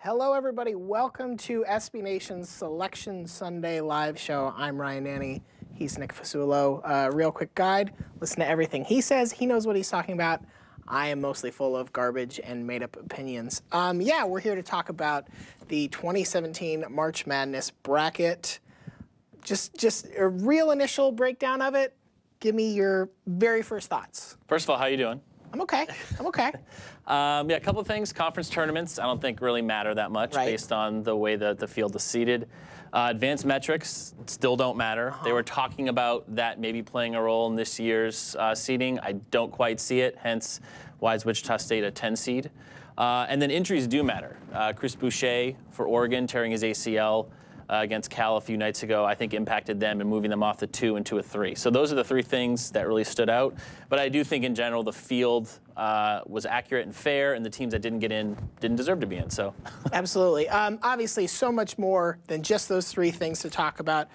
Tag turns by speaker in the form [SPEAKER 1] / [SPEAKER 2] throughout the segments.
[SPEAKER 1] Hello, everybody. Welcome to SB Nation's Selection Sunday live show. I'm Ryan Nanni. He's Nick Fasulo. Real quick guide. Listen to everything he says. He knows what he's talking about. I am mostly full of garbage and made-up opinions. We're here to talk about the 2017 March Madness bracket. Just a real initial breakdown of it. Give me your very first thoughts.
[SPEAKER 2] First of all, how you doing?
[SPEAKER 1] I'm okay.
[SPEAKER 2] A couple of things. Conference tournaments, I don't think really matter that much based on the way that the field is seeded. Advanced metrics still don't matter. They were talking about that maybe playing a role in this year's seeding. I don't quite see it, hence why is Wichita State a 10 seed. And then injuries do matter. Chris Boucher for Oregon tearing his ACL against Cal a few nights ago, I think impacted them and moving them off the 2 into a 3. So those are the three things that really stood out. But I do think in general the field was accurate and fair, and the teams that didn't get in didn't deserve to be in. So
[SPEAKER 1] absolutely. Obviously, so much more than just those three things to talk about.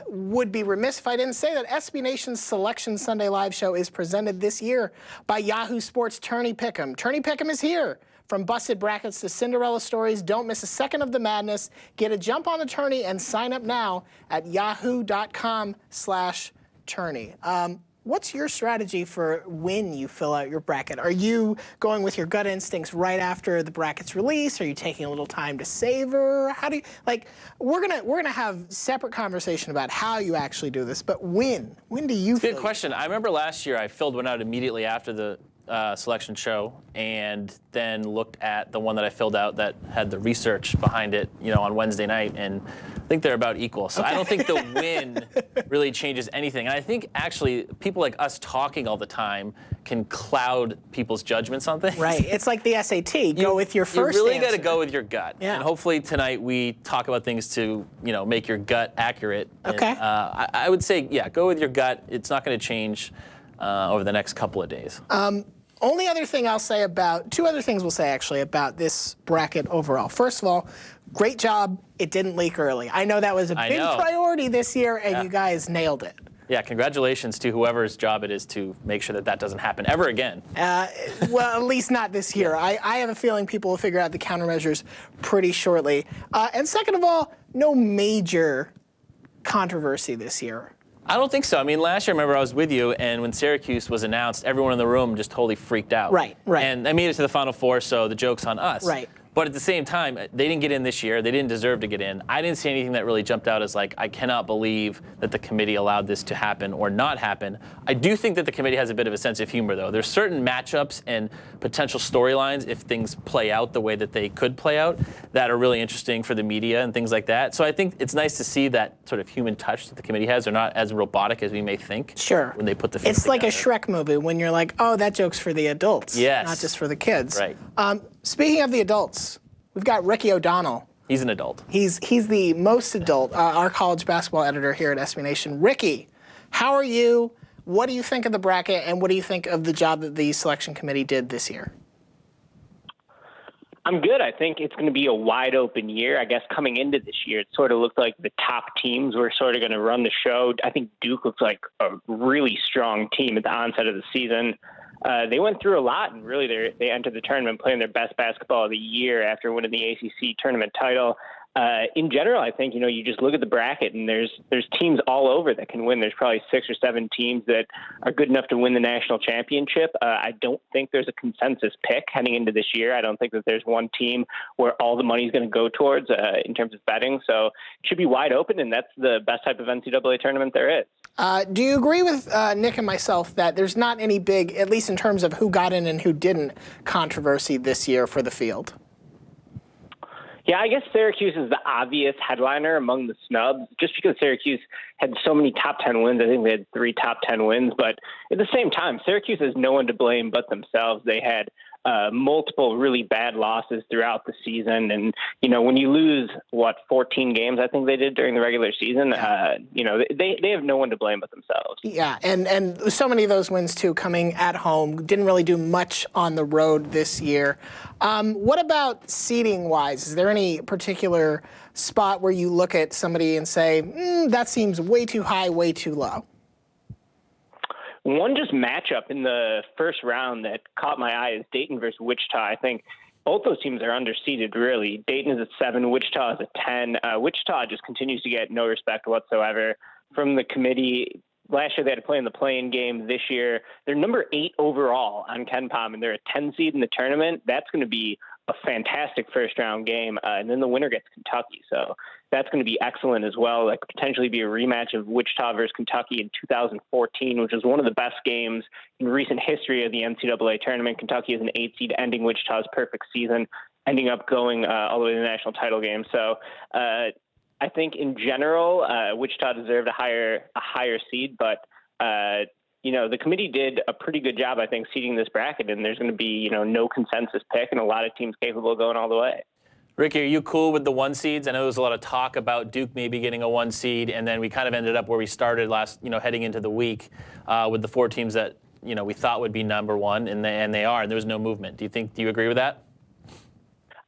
[SPEAKER 1] Would be remiss if I didn't say that SB Nation's Selection Sunday live show is presented this year by Yahoo Sports Tourney Pick'em. Tourney Pick'em is here. From busted brackets to Cinderella stories, don't miss a second of the madness. Get a jump on the tourney and sign up now at yahoo.com/tourney. What's your strategy for when you fill out your bracket? Are you going with your gut instincts right after the bracket's release? Are you taking a little time to savor? How do you, we're gonna have separate conversation about how you actually do this, but when do you
[SPEAKER 2] Good question. I remember last year I filled one out immediately after the selection show, and then looked at the one that I filled out that had the research behind it, on Wednesday night, and I think they're about equal. So I don't think the win really changes anything. And I think actually people like us talking all the time can cloud people's judgments on things.
[SPEAKER 1] Right. It's like the SAT. Go with your first
[SPEAKER 2] You really
[SPEAKER 1] answer.
[SPEAKER 2] got to go with your gut.
[SPEAKER 1] Yeah.
[SPEAKER 2] And hopefully tonight we talk about things to, make your gut accurate.
[SPEAKER 1] Okay.
[SPEAKER 2] And, I would say, go with your gut. It's not going to change over the next couple of days.
[SPEAKER 1] Only other thing I'll say two other things we'll say actually about this bracket overall. First of all, great job. It didn't leak early. I know that was a big priority this year, and you guys nailed it.
[SPEAKER 2] Yeah, congratulations to whoever's job it is to make sure that that doesn't happen ever again.
[SPEAKER 1] Well, at least not this year. I have a feeling people will figure out the countermeasures pretty shortly. And second of all, no major controversy this year.
[SPEAKER 2] I don't think so. I mean, last year, I remember I was with you, and when Syracuse was announced, everyone in the room just totally freaked out.
[SPEAKER 1] Right.
[SPEAKER 2] And they made it to the Final Four, so the joke's on us.
[SPEAKER 1] Right.
[SPEAKER 2] But at the same time, they didn't get in this year. They didn't deserve to get in. I didn't see anything that really jumped out as I cannot believe that the committee allowed this to happen or not happen. I do think that the committee has a bit of a sense of humor, though. There's certain matchups and potential storylines, if things play out the way that they could play out, that are really interesting for the media and things like that. So I think it's nice to see that sort of human touch that the committee has. They're not as robotic as we may think.
[SPEAKER 1] Sure.
[SPEAKER 2] When they put the things
[SPEAKER 1] It's like a
[SPEAKER 2] together.
[SPEAKER 1] Shrek movie when you're like, oh, that joke's for the adults.
[SPEAKER 2] Yes.
[SPEAKER 1] Not just for the kids.
[SPEAKER 2] Right.
[SPEAKER 1] Speaking of the adults, we've got Ricky O'Donnell.
[SPEAKER 2] He's an adult.
[SPEAKER 1] He's the most adult, our college basketball editor here at SB Nation. Ricky, how are you? What do you think of the bracket, and what do you think of the job that the selection committee did this year?
[SPEAKER 3] I'm good. I think it's going to be a wide open year. I guess coming into this year, it sort of looked like the top teams were sort of going to run the show. I think Duke looks like a really strong team at the onset of the season. They went through a lot, and really they entered the tournament playing their best basketball of the year after winning the ACC tournament title. In general, I think, you just look at the bracket and there's teams all over that can win. There's probably 6 or 7 teams that are good enough to win the national championship. I don't think there's a consensus pick heading into this year. I don't think that there's one team where all the money is going to go towards in terms of betting. So it should be wide open, and that's the best type of NCAA tournament there is.
[SPEAKER 1] Do you agree with Nick and myself that there's not any big, at least in terms of who got in and who didn't, controversy this year for the field?
[SPEAKER 3] Yeah, I guess Syracuse is the obvious headliner among the snubs, just because Syracuse had so many top 10 wins. I think they had 3 top 10 wins. But at the same time, Syracuse has no one to blame but themselves. They had multiple really bad losses throughout the season. And, when you lose, 14 games, I think they did during the regular season, they have no one to blame but themselves.
[SPEAKER 1] Yeah, and so many of those wins, too, coming at home. Didn't really do much on the road this year. What about seeding-wise? Is there any particular spot where you look at somebody and say, that seems way too high, way too low?
[SPEAKER 3] One just matchup in the first round that caught my eye is Dayton versus Wichita. I think both those teams are underseeded, really. Dayton is at 7, Wichita is at 10. Wichita just continues to get no respect whatsoever from the committee. Last year they had to play in the play-in game. This year they're number 8 overall on KenPom, and they're a 10 seed in the tournament. That's going to be a fantastic first-round game, and then the winner gets Kentucky. So that's going to be excellent as well. That could potentially be a rematch of Wichita versus Kentucky in 2014, which was one of the best games in recent history of the NCAA tournament. Kentucky is an 8 seed, ending Wichita's perfect season, ending up going all the way to the national title game. So I think in general, Wichita deserved a higher seed, but the committee did a pretty good job, I think, seeding this bracket, and there's going to be no consensus pick and a lot of teams capable of going all the way.
[SPEAKER 2] Ricky, are you cool with the 1 seeds? I know there was a lot of talk about Duke maybe getting a 1 seed, and then we kind of ended up where we started heading into the week with the 4 teams that we thought would be number 1, and they are, and there was no movement. Do you agree with that?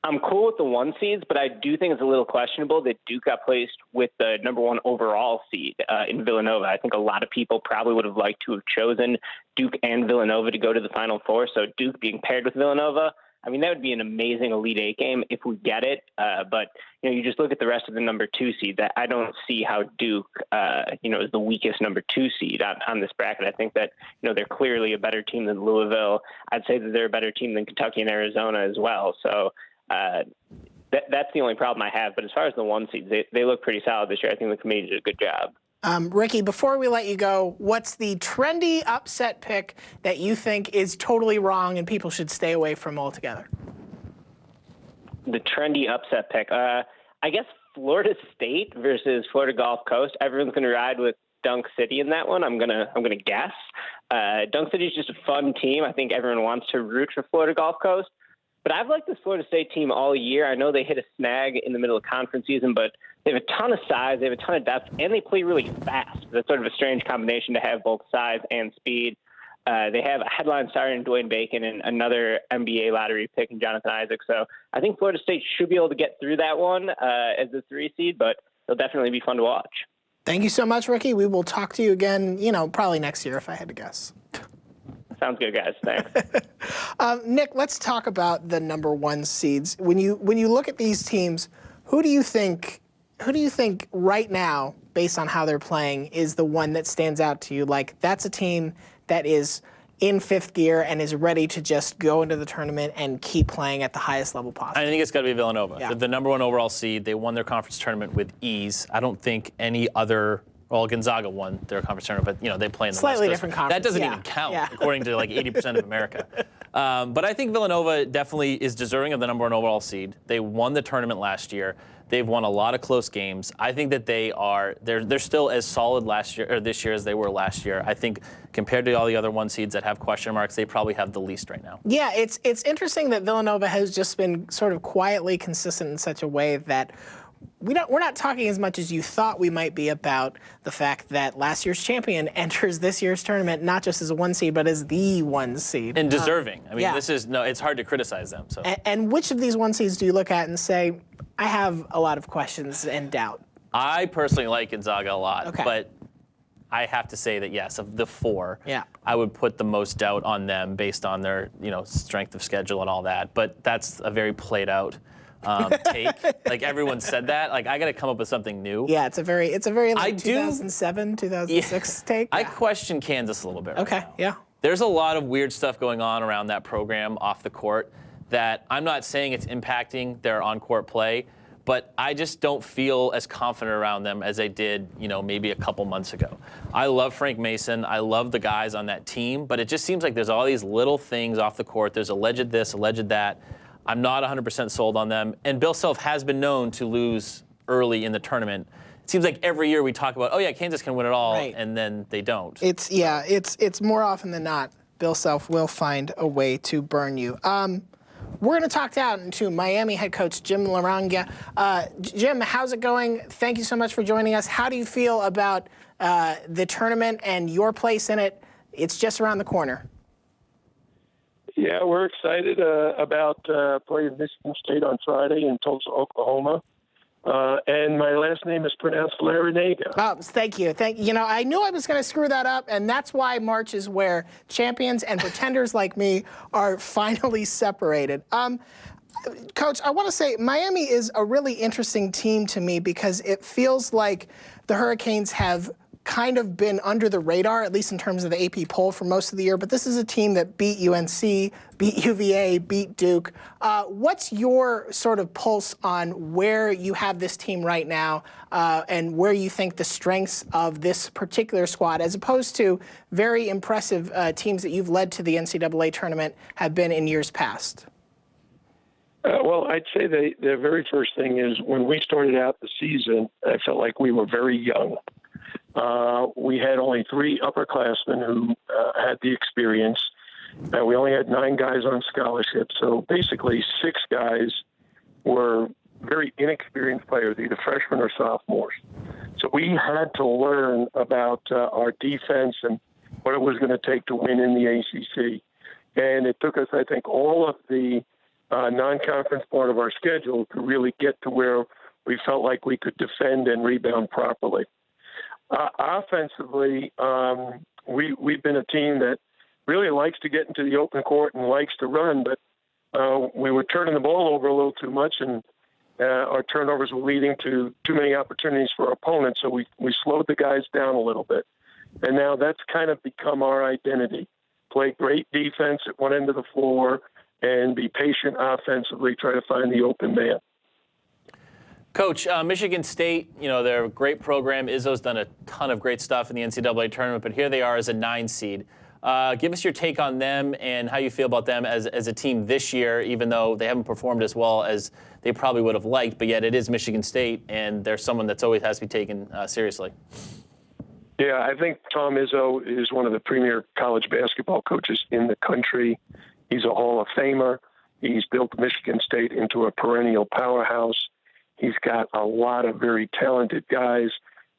[SPEAKER 3] I'm cool with the 1 seeds, but I do think it's a little questionable that Duke got placed with the number 1 overall seed in Villanova. I think a lot of people probably would have liked to have chosen Duke and Villanova to go to the Final Four. So Duke being paired with Villanova, I mean, that would be an amazing Elite 8 game if we get it. But you just look at the rest of the number 2 seed. That I don't see how Duke, is the weakest number 2 seed on this bracket. I think that they're clearly a better team than Louisville. I'd say that they're a better team than Kentucky and Arizona as well. So. That's the only problem I have. But as far as the 1 seeds, they look pretty solid this year. I think the committee did a good job.
[SPEAKER 1] Ricky, before we let you go, what's the trendy upset pick that you think is totally wrong and people should stay away from altogether?
[SPEAKER 3] The trendy upset pick, I guess Florida State versus Florida Gulf Coast. Everyone's going to ride with Dunk City in that one. I'm gonna guess. Dunk City is just a fun team. I think everyone wants to root for Florida Gulf Coast. But I've liked the Florida State team all year. I know they hit a snag in the middle of conference season, but they have a ton of size, they have a ton of depth, and they play really fast. That's sort of a strange combination to have both size and speed. They have a headline star in Dwayne Bacon and another NBA lottery pick in Jonathan Isaac. So I think Florida State should be able to get through that one as a 3 seed, but it'll definitely be fun to watch.
[SPEAKER 1] Thank you so much, Ricky. We will talk to you again, probably next year if I had to guess.
[SPEAKER 3] Sounds good, guys. Thanks.
[SPEAKER 1] Nick, let's talk about the number 1 seeds. When you look at these teams, who do you think right now, based on how they're playing, is the one that stands out to you? Like, that's a team that is in 5th gear and is ready to just go into the tournament and keep playing at the highest level possible.
[SPEAKER 2] I think it's got to be Villanova.
[SPEAKER 1] Yeah.
[SPEAKER 2] They're the number 1 overall seed. They won their conference tournament with ease. I don't think any other. Well, Gonzaga won their conference tournament, but they play in the
[SPEAKER 1] slightly
[SPEAKER 2] West Coast.
[SPEAKER 1] different conference.
[SPEAKER 2] That doesn't even count, according to like 80% of America. But I think Villanova definitely is deserving of the number 1 overall seed. They won the tournament last year. They've won a lot of close games. I think that they're still as solid this year as they were last year. I think compared to all the other 1 seeds that have question marks, they probably have the least right now.
[SPEAKER 1] Yeah, it's interesting that Villanova has just been sort of quietly consistent in such a way that we're not talking as much as you thought we might be about the fact that last year's champion enters this year's tournament not just as a 1 seed, but as the 1 seed.
[SPEAKER 2] And deserving.
[SPEAKER 1] Yeah.
[SPEAKER 2] It's hard to criticize them. So.
[SPEAKER 1] And which of these 1 seeds do you look at and say, I have a lot of questions and doubt?
[SPEAKER 2] I personally like Gonzaga a lot,
[SPEAKER 1] okay.
[SPEAKER 2] But I have to say that, yes, of the 4,
[SPEAKER 1] yeah.
[SPEAKER 2] I would put the most doubt on them based on their strength of schedule and all that. But that's a very played out take. Like everyone said that. Like I got to come up with something new.
[SPEAKER 1] Yeah, it's a very like 2007, 2006 take. Yeah.
[SPEAKER 2] I question Kansas a little bit.
[SPEAKER 1] Okay,
[SPEAKER 2] right now.
[SPEAKER 1] yeah.
[SPEAKER 2] There's a lot of weird stuff going on around that program off the court that I'm not saying it's impacting their on-court play, but I just don't feel as confident around them as I did, maybe a couple months ago. I love Frank Mason. I love the guys on that team, but it just seems like there's all these little things off the court. There's alleged this, alleged that. I'm not 100% sold on them. And Bill Self has been known to lose early in the tournament. It seems like every year we talk about, Kansas can win it all, right. And then they don't.
[SPEAKER 1] It's more often than not, Bill Self will find a way to burn you. We're going to talk down to Miami head coach Jim Larrañaga. Jim, how's it going? Thank you so much for joining us. How do you feel about the tournament and your place in it? It's just around the corner.
[SPEAKER 4] Yeah, we're excited about playing Michigan State on Friday in Tulsa, Oklahoma. And my last name is pronounced Larrañaga.
[SPEAKER 1] Oh, thank you. I knew I was going to screw that up, and that's why March is where champions and pretenders like me are finally separated. Coach, I want to say Miami is a really interesting team to me because it feels like the Hurricanes have kind of been under the radar, at least in terms of the AP poll for most of the year. But this is a team that beat UNC, beat UVA, beat Duke. What's your sort of pulse on where you have this team right now and where you think the strengths of this particular squad, as opposed to very impressive teams that you've led to the NCAA tournament, have been in years past?
[SPEAKER 4] Well, I'd say the very first thing is when we started out the season, I felt like we were very young. We had only 3 upperclassmen who had the experience. We only had 9 guys on scholarship. So basically 6 guys were very inexperienced players, either freshmen or sophomores. So we had to learn about our defense and what it was going to take to win in the ACC. And it took us, I think, all of the non-conference part of our schedule to really get to where we felt like we could defend and rebound properly. Offensively, we've been a team that really likes to get into the open court and likes to run, but we were turning the ball over a little too much, and our turnovers were leading to too many opportunities for our opponents, so we slowed the guys down a little bit. And now that's kind of become our identity. Play great defense at one end of the floor and be patient offensively, try to find the open man.
[SPEAKER 2] Coach, Michigan State, they're a great program. Izzo's done a ton of great stuff in the NCAA tournament, but here they are as a 9 seed. Give us your take on them and how you feel about them as a team this year, even though they haven't performed as well as they probably would have liked, but yet it is Michigan State, and they're someone that's always has to be taken seriously.
[SPEAKER 4] Yeah, I think Tom Izzo is one of the premier college basketball coaches in the country. He's a Hall of Famer. He's built Michigan State into a perennial powerhouse. He's got a lot of very talented guys.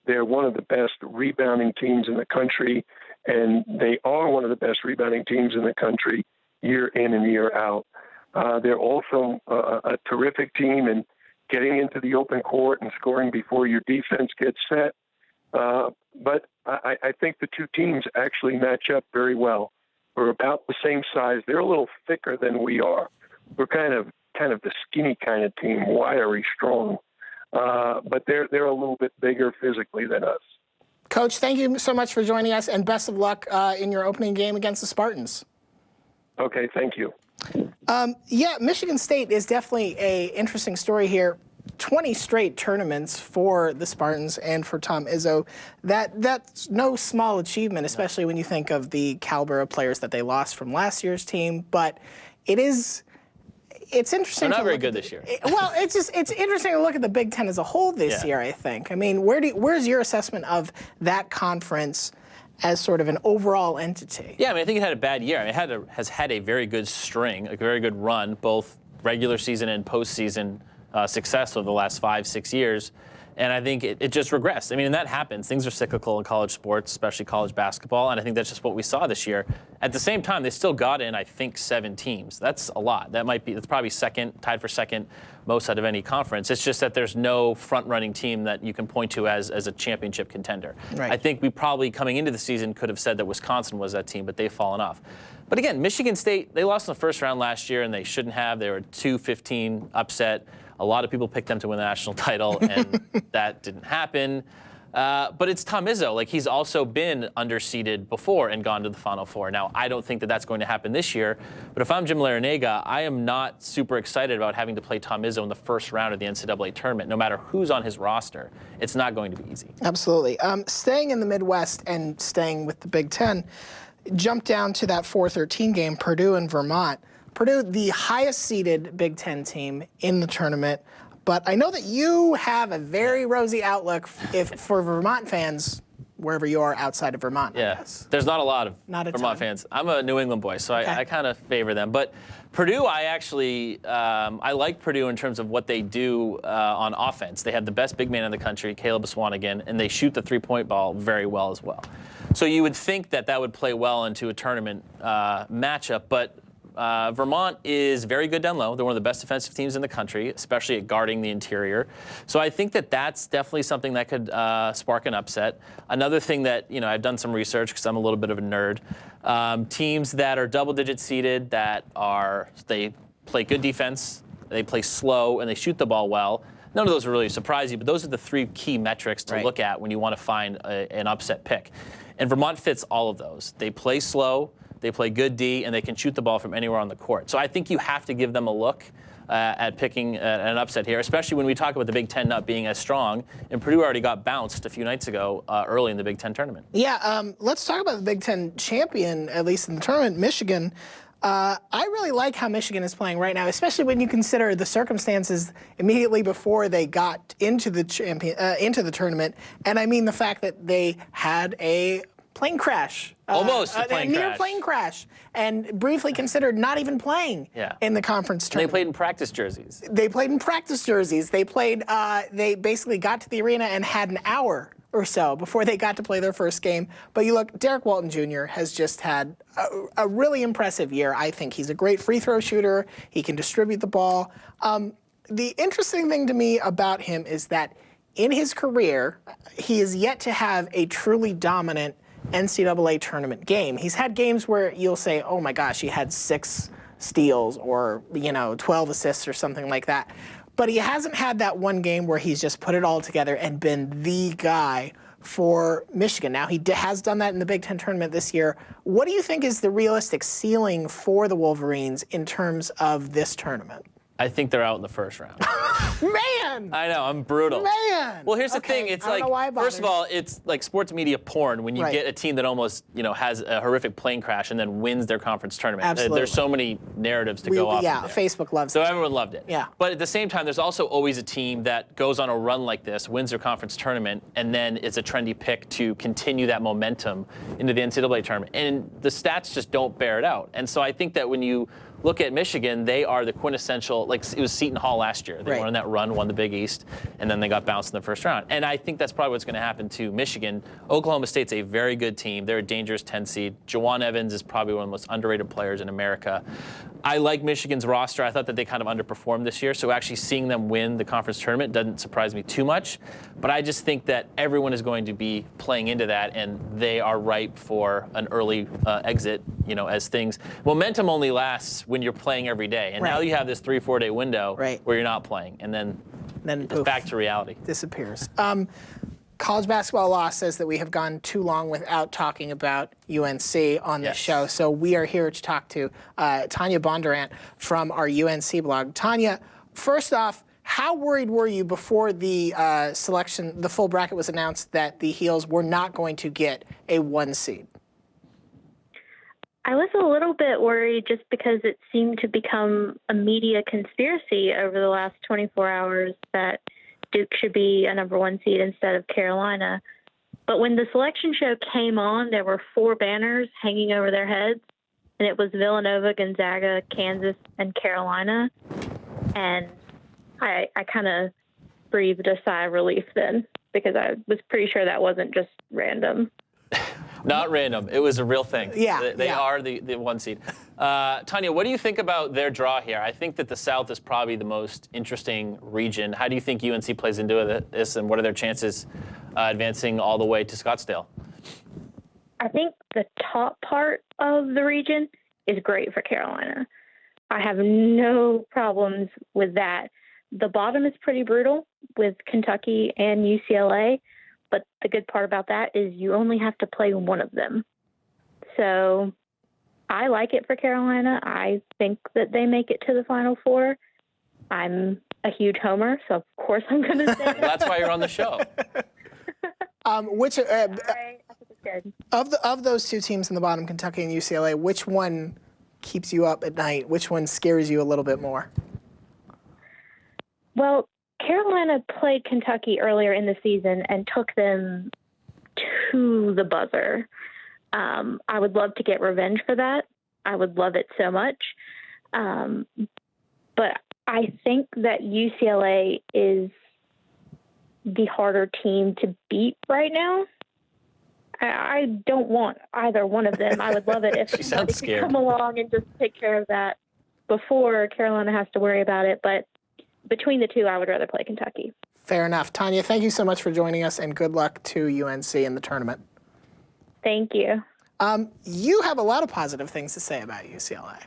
[SPEAKER 4] They're one of the best rebounding teams in the country, and they are one of the best rebounding teams in the country year in and year out. They're also a terrific team in getting into the open court and scoring before your defense gets set. But I think the two teams actually match up very well. We're about the same size. They're a little thicker than we are. We're kind of the skinny kind of team, wiry, strong. But they're a little bit bigger physically than us.
[SPEAKER 1] Coach, thank you so much for joining us, and best of luck in your opening game against the Spartans.
[SPEAKER 4] Okay, thank you.
[SPEAKER 1] Yeah, Michigan State is definitely an interesting story here. 20 straight tournaments for the Spartans and for Tom Izzo. That's no small achievement, especially when you think of the caliber of players that they lost from last year's team. But it's interesting.
[SPEAKER 2] They're not very good this year.
[SPEAKER 1] Well, it's interesting to look at the Big Ten as a whole this year, I think. I mean, where's your assessment of that conference as sort of an overall entity?
[SPEAKER 2] Yeah, I mean, I think it had a bad year. I mean, it has had a very good string, a very good run, both regular season and postseason success over the last 5-6 years. And I think it just regressed. I mean, and that happens. Things are cyclical in college sports, especially college basketball, and I think that's just what we saw this year. At the same time, they still got in, I think, 7 teams. That's a lot. That's probably tied for second most out of any conference. It's just that there's no front-running team that you can point to as a championship contender.
[SPEAKER 1] Right.
[SPEAKER 2] I think we probably, coming into the season, could have said that Wisconsin was that team, but they've fallen off. But again, Michigan State, they lost in the first round last year, and they shouldn't have. They were 2-15 upset. A lot of people picked them to win the national title, and that didn't happen. But it's Tom Izzo. Like, he's also been underseeded before and gone to the Final Four. Now, I don't think that that's going to happen this year. But if I'm Jim Larrañaga, I am not super excited about having to play Tom Izzo in the first round of the NCAA tournament. No matter who's on his roster, it's not going to be easy.
[SPEAKER 1] Absolutely. Staying in the Midwest and staying with the Big Ten, jump down to that 4-13 game, Purdue and Vermont. Purdue, the highest seeded Big Ten team in the tournament, but I know that you have a very rosy outlook for Vermont fans, wherever you are outside of Vermont.
[SPEAKER 2] Yeah, there's not a lot of Vermont fans. I'm a New England boy, so I kind of favor them. But Purdue, I actually I like Purdue in terms of what they do on offense. They have the best big man in the country, Caleb Swanigan, and they shoot the three-point ball very well as well. So you would think that would play well into a tournament matchup, but Vermont is very good down low. They're one of the best defensive teams in the country, especially at guarding the interior. So I think that's definitely something that could spark an upset. Another thing that, I've done some research because I'm a little bit of a nerd. Teams that are double-digit seeded, they play good defense, they play slow, and they shoot the ball well. None of those are really surprising, but those are the 3 key metrics to look at when you want to find an upset pick. And Vermont fits all of those. They play slow, they play good D, and they can shoot the ball from anywhere on the court. So I think you have to give them a look at picking an upset here, especially when we talk about the Big Ten not being as strong. And Purdue already got bounced a few nights ago early in the Big Ten tournament.
[SPEAKER 1] Yeah, let's talk about the Big Ten champion, at least in the tournament, Michigan. I really like how Michigan is playing right now, especially when you consider the circumstances immediately before they got into the tournament. And I mean the fact that they had a plane crash.
[SPEAKER 2] Almost a plane
[SPEAKER 1] near
[SPEAKER 2] crash.
[SPEAKER 1] plane crash, and briefly considered not even playing in the conference tournament.
[SPEAKER 2] They played in practice jerseys.
[SPEAKER 1] They played in practice jerseys. They played. They basically got to the arena and had an hour or so before they got to play their first game. But you look, Derek Walton Jr. has just had a really impressive year. I think he's a great free throw shooter. He can distribute the ball. The interesting thing to me about him is that in his career, he is yet to have a truly dominant NCAA tournament game. He's had games where you'll say, oh my gosh, he had 6 steals or 12 assists or something like that. But he hasn't had that one game where he's just put it all together and been the guy for Michigan. Now, he has done that in the Big Ten tournament this year. What do you think is the realistic ceiling for the Wolverines in terms of this tournament?
[SPEAKER 2] I think they're out in the first round.
[SPEAKER 1] Man!
[SPEAKER 2] I know, I'm brutal.
[SPEAKER 1] Man!
[SPEAKER 2] Well, here's the thing. It's
[SPEAKER 1] I don't know why it
[SPEAKER 2] first of
[SPEAKER 1] bothers
[SPEAKER 2] all, it's like sports media porn when you get a team that almost, has a horrific plane crash and then wins their conference tournament.
[SPEAKER 1] Absolutely.
[SPEAKER 2] There's so many narratives to go off.
[SPEAKER 1] Yeah,
[SPEAKER 2] of there.
[SPEAKER 1] Facebook loves
[SPEAKER 2] So
[SPEAKER 1] it.
[SPEAKER 2] everyone loved it.
[SPEAKER 1] Yeah.
[SPEAKER 2] But at the same time, there's also always a team that goes on a run like this, wins their conference tournament, and then is a trendy pick to continue that momentum into the NCAA tournament. And the stats just don't bear it out. And so I think that when you look at Michigan, they are the quintessential, like it was Seton Hall last year. They went on that run, won the Big East, and then they got bounced in the first round. And I think that's probably what's going to happen to Michigan. Oklahoma State's a very good team. They're a dangerous 10 seed. Jawan Evans is probably one of the most underrated players in America. I like Michigan's roster. I thought that they kind of underperformed this year, so actually seeing them win the conference tournament doesn't surprise me too much. But I just think that everyone is going to be playing into that, and they are ripe for an early exit, as things. Momentum only lasts when you're playing every day. And now you have this 3-4 day window where you're not playing, and then it's
[SPEAKER 1] poof,
[SPEAKER 2] back to reality.
[SPEAKER 1] Disappears. College Basketball Law says that we have gone too long without talking about UNC on this show. So we are here to talk to Tanya Bondurant from our UNC blog. Tanya, first off, how worried were you before the selection, the full bracket was announced, that the Heels were not going to get a 1 seed?
[SPEAKER 5] I was a little bit worried just because it seemed to become a media conspiracy over the last 24 hours that Duke should be a number 1 seed instead of Carolina. But when the selection show came on, there were 4 banners hanging over their heads, and it was Villanova, Gonzaga, Kansas, and Carolina. And I kind of breathed a sigh of relief then, because I was pretty sure that wasn't just random.
[SPEAKER 2] Not random. It was a real thing.
[SPEAKER 1] Yeah,
[SPEAKER 2] They are the 1 seed. Tanya, what do you think about their draw here? I think that the South is probably the most interesting region. How do you think UNC plays into this, and what are their chances advancing all the way to Scottsdale?
[SPEAKER 5] I think the top part of the region is great for Carolina. I have no problems with that. The bottom is pretty brutal with Kentucky and UCLA. But the good part about that is you only have to play one of them. So I like it for Carolina. I think that they make it to the Final Four. I'm a huge homer, so of course I'm going to say that.
[SPEAKER 2] That's why you're on the show.
[SPEAKER 5] I think it's good.
[SPEAKER 1] Of those 2 teams in the bottom, Kentucky and UCLA, which one keeps you up at night? Which one scares you a little bit more?
[SPEAKER 5] Well, Carolina played Kentucky earlier in the season and took them to the buzzer. I would love to get revenge for that. I would love it so much. But I think that UCLA is the harder team to beat right now. I don't want either one of them. I would love it if
[SPEAKER 2] She
[SPEAKER 5] somebody
[SPEAKER 2] sounds
[SPEAKER 5] could
[SPEAKER 2] scared.
[SPEAKER 5] come along and just take care of that before Carolina has to worry about it. But between the 2, I would rather play Kentucky.
[SPEAKER 1] Fair enough. Tanya, thank you so much for joining us, and good luck to UNC in the tournament.
[SPEAKER 5] Thank you.
[SPEAKER 1] You have a lot of positive things to say about UCLA.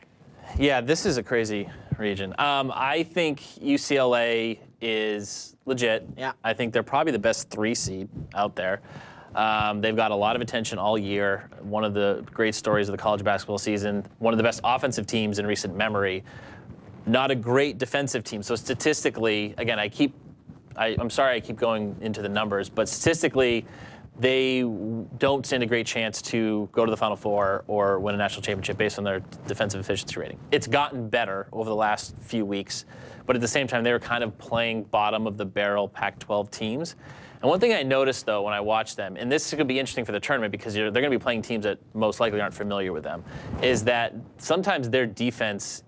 [SPEAKER 2] Yeah, this is a crazy region. I think UCLA is legit.
[SPEAKER 1] Yeah.
[SPEAKER 2] I think they're probably the best 3 seed out there. They've got a lot of attention all year. One of the great stories of the college basketball season. One of the best offensive teams in recent memory. Not a great defensive team. So statistically, again, I'm sorry I keep going into the numbers, but statistically, they don't stand a great chance to go to the Final Four or win a national championship based on their defensive efficiency rating. It's gotten better over the last few weeks, but at the same time, they were kind of playing bottom of the barrel Pac-12 teams. And one thing I noticed, though, when I watched them, and this is going to be interesting for the tournament because they're going to be playing teams that most likely aren't familiar with them, is that sometimes their defense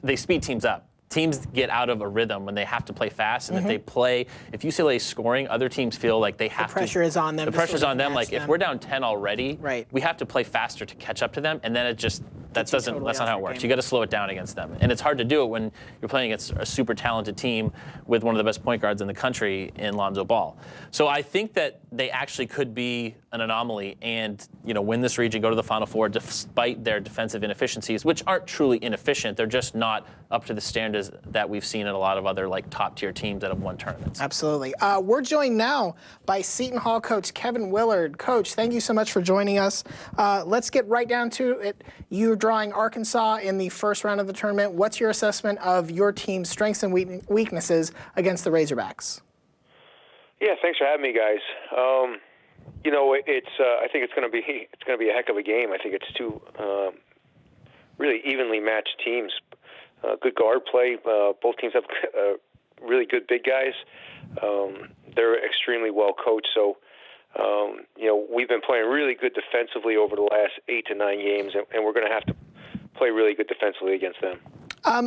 [SPEAKER 2] they speed teams up. Teams get out of a rhythm when they have to play fast, and if UCLA is scoring, other teams feel like they have to.
[SPEAKER 1] The pressure is on them.
[SPEAKER 2] The pressure's on them. Like if we're down 10 already,
[SPEAKER 1] right,
[SPEAKER 2] we have to play faster to catch up to them, and then that's not how it works.
[SPEAKER 1] Game.
[SPEAKER 2] You got to slow it down against them, and it's hard to do it when you're playing against a super talented team with one of the best point guards in the country in Lonzo Ball. So I think that they actually could be an anomaly and win this region, go to the Final Four despite their defensive inefficiencies, which aren't truly inefficient. They're just not up to the standards that we've seen in a lot of other top tier teams that have won tournaments.
[SPEAKER 1] Absolutely. We're joined now by Seton Hall coach Kevin Willard. Coach, thank you so much for joining us. Let's get right down to it. You're drawing Arkansas in the first round of the tournament. What's your assessment of your team's strengths and weaknesses against the Razorbacks?
[SPEAKER 6] Yeah, thanks for having me, guys. I think it's going to be a heck of a game. I think it's 2 really evenly matched teams. Good guard play. Both teams have really good big guys. They're extremely well coached. So, we've been playing really good defensively over the last 8 to 9 games, and we're going to have to play really good defensively against them.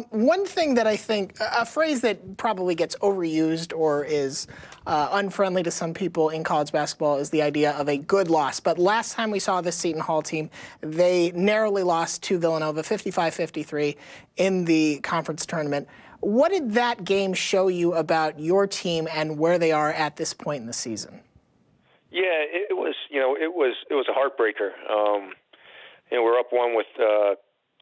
[SPEAKER 1] One thing that I think, a phrase that probably gets overused or is unfriendly to some people in college basketball is the idea of a good loss. But last time we saw this Seton Hall team, they narrowly lost to Villanova, 55-53, in the conference tournament. What did that game show you about your team and where they are at this point in the season?
[SPEAKER 6] Yeah, it was a heartbreaker. We're up 1 with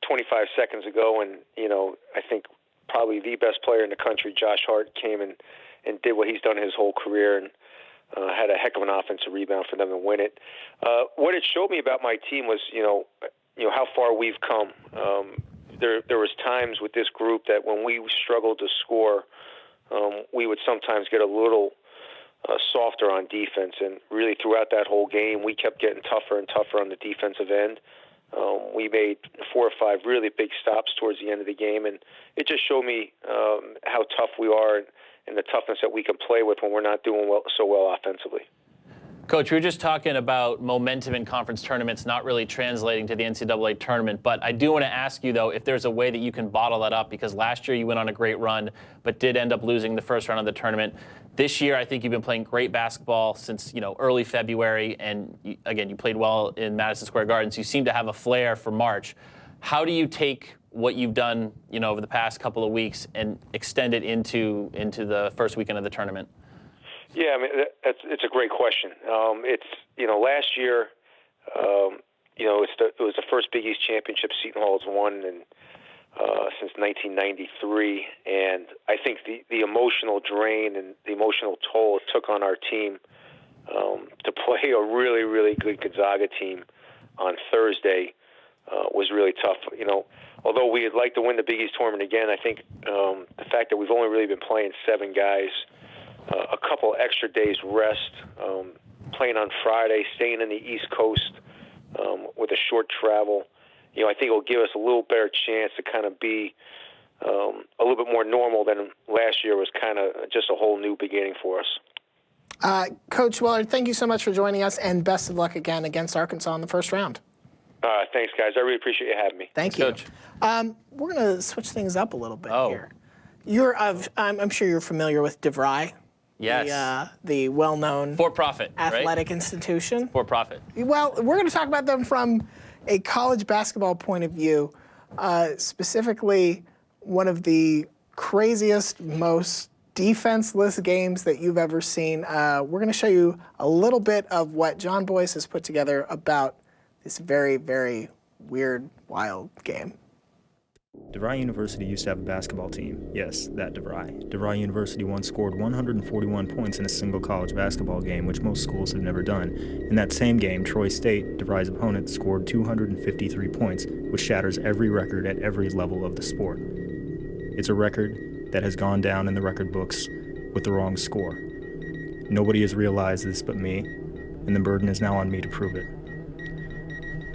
[SPEAKER 6] 25 seconds ago, and I think probably the best player in the country, Josh Hart, came and did what he's done his whole career and had a heck of an offensive rebound for them to win it. What it showed me about my team was how far we've come. There was times with this group that when we struggled to score, we would sometimes get a little softer on defense, and really throughout that whole game, we kept getting tougher and tougher on the defensive end. We made 4 or 5 really big stops towards the end of the game, and it just showed me how tough we are and the toughness that we can play with when we're not doing so well offensively.
[SPEAKER 2] Coach, we were just talking about momentum in conference tournaments not really translating to the NCAA tournament, but I do want to ask you, though, if there's a way that you can bottle that up, because last year you went on a great run, but did end up losing the first round of the tournament. This year, I think you've been playing great basketball since early February, and again, you played well in Madison Square Garden, so you seem to have a flair for March. How do you take what you've done, over the past couple of weeks and extend it into the first weekend of the tournament?
[SPEAKER 6] Yeah, I mean it's a great question. Last year, it was the first Big East championship Seton Hall has won since 1993, and I think the emotional drain and the emotional toll it took on our team to play a really, really good Gonzaga team on Thursday was really tough. Although we'd like to win the Big East tournament again, I think the fact that we've only really been playing 7 guys. A couple extra days rest, playing on Friday, staying in the East Coast with a short travel. I think it'll give us a little better chance to kind of be a little bit more normal than last year was kind of just a whole new beginning for us.
[SPEAKER 1] Coach Willard, thank you so much for joining us, and best of luck again against Arkansas in the first round.
[SPEAKER 6] Thanks, guys. I really appreciate you having me.
[SPEAKER 1] Thank you.
[SPEAKER 2] Coach.
[SPEAKER 1] We're going to switch things up a little bit here. I'm sure you're familiar with DeVry.
[SPEAKER 2] Yes.
[SPEAKER 1] The well-known
[SPEAKER 2] for-profit
[SPEAKER 1] athletic institution.
[SPEAKER 2] For-profit.
[SPEAKER 1] Well, we're going to talk about them from a college basketball point of view, specifically one of the craziest, most defenseless games that you've ever seen. We're going to show you a little bit of what John Boyce has put together about this very, very weird, wild game.
[SPEAKER 7] DeVry University used to have a basketball team. Yes, that DeVry. DeVry University once scored 141 points in a single college basketball game, which most schools have never done. In that same game, Troy State, DeVry's opponent, scored 253 points, which shatters every record at every level of the sport. It's a record that has gone down in the record books with the wrong score. Nobody has realized this but me, and the burden is now on me to prove it.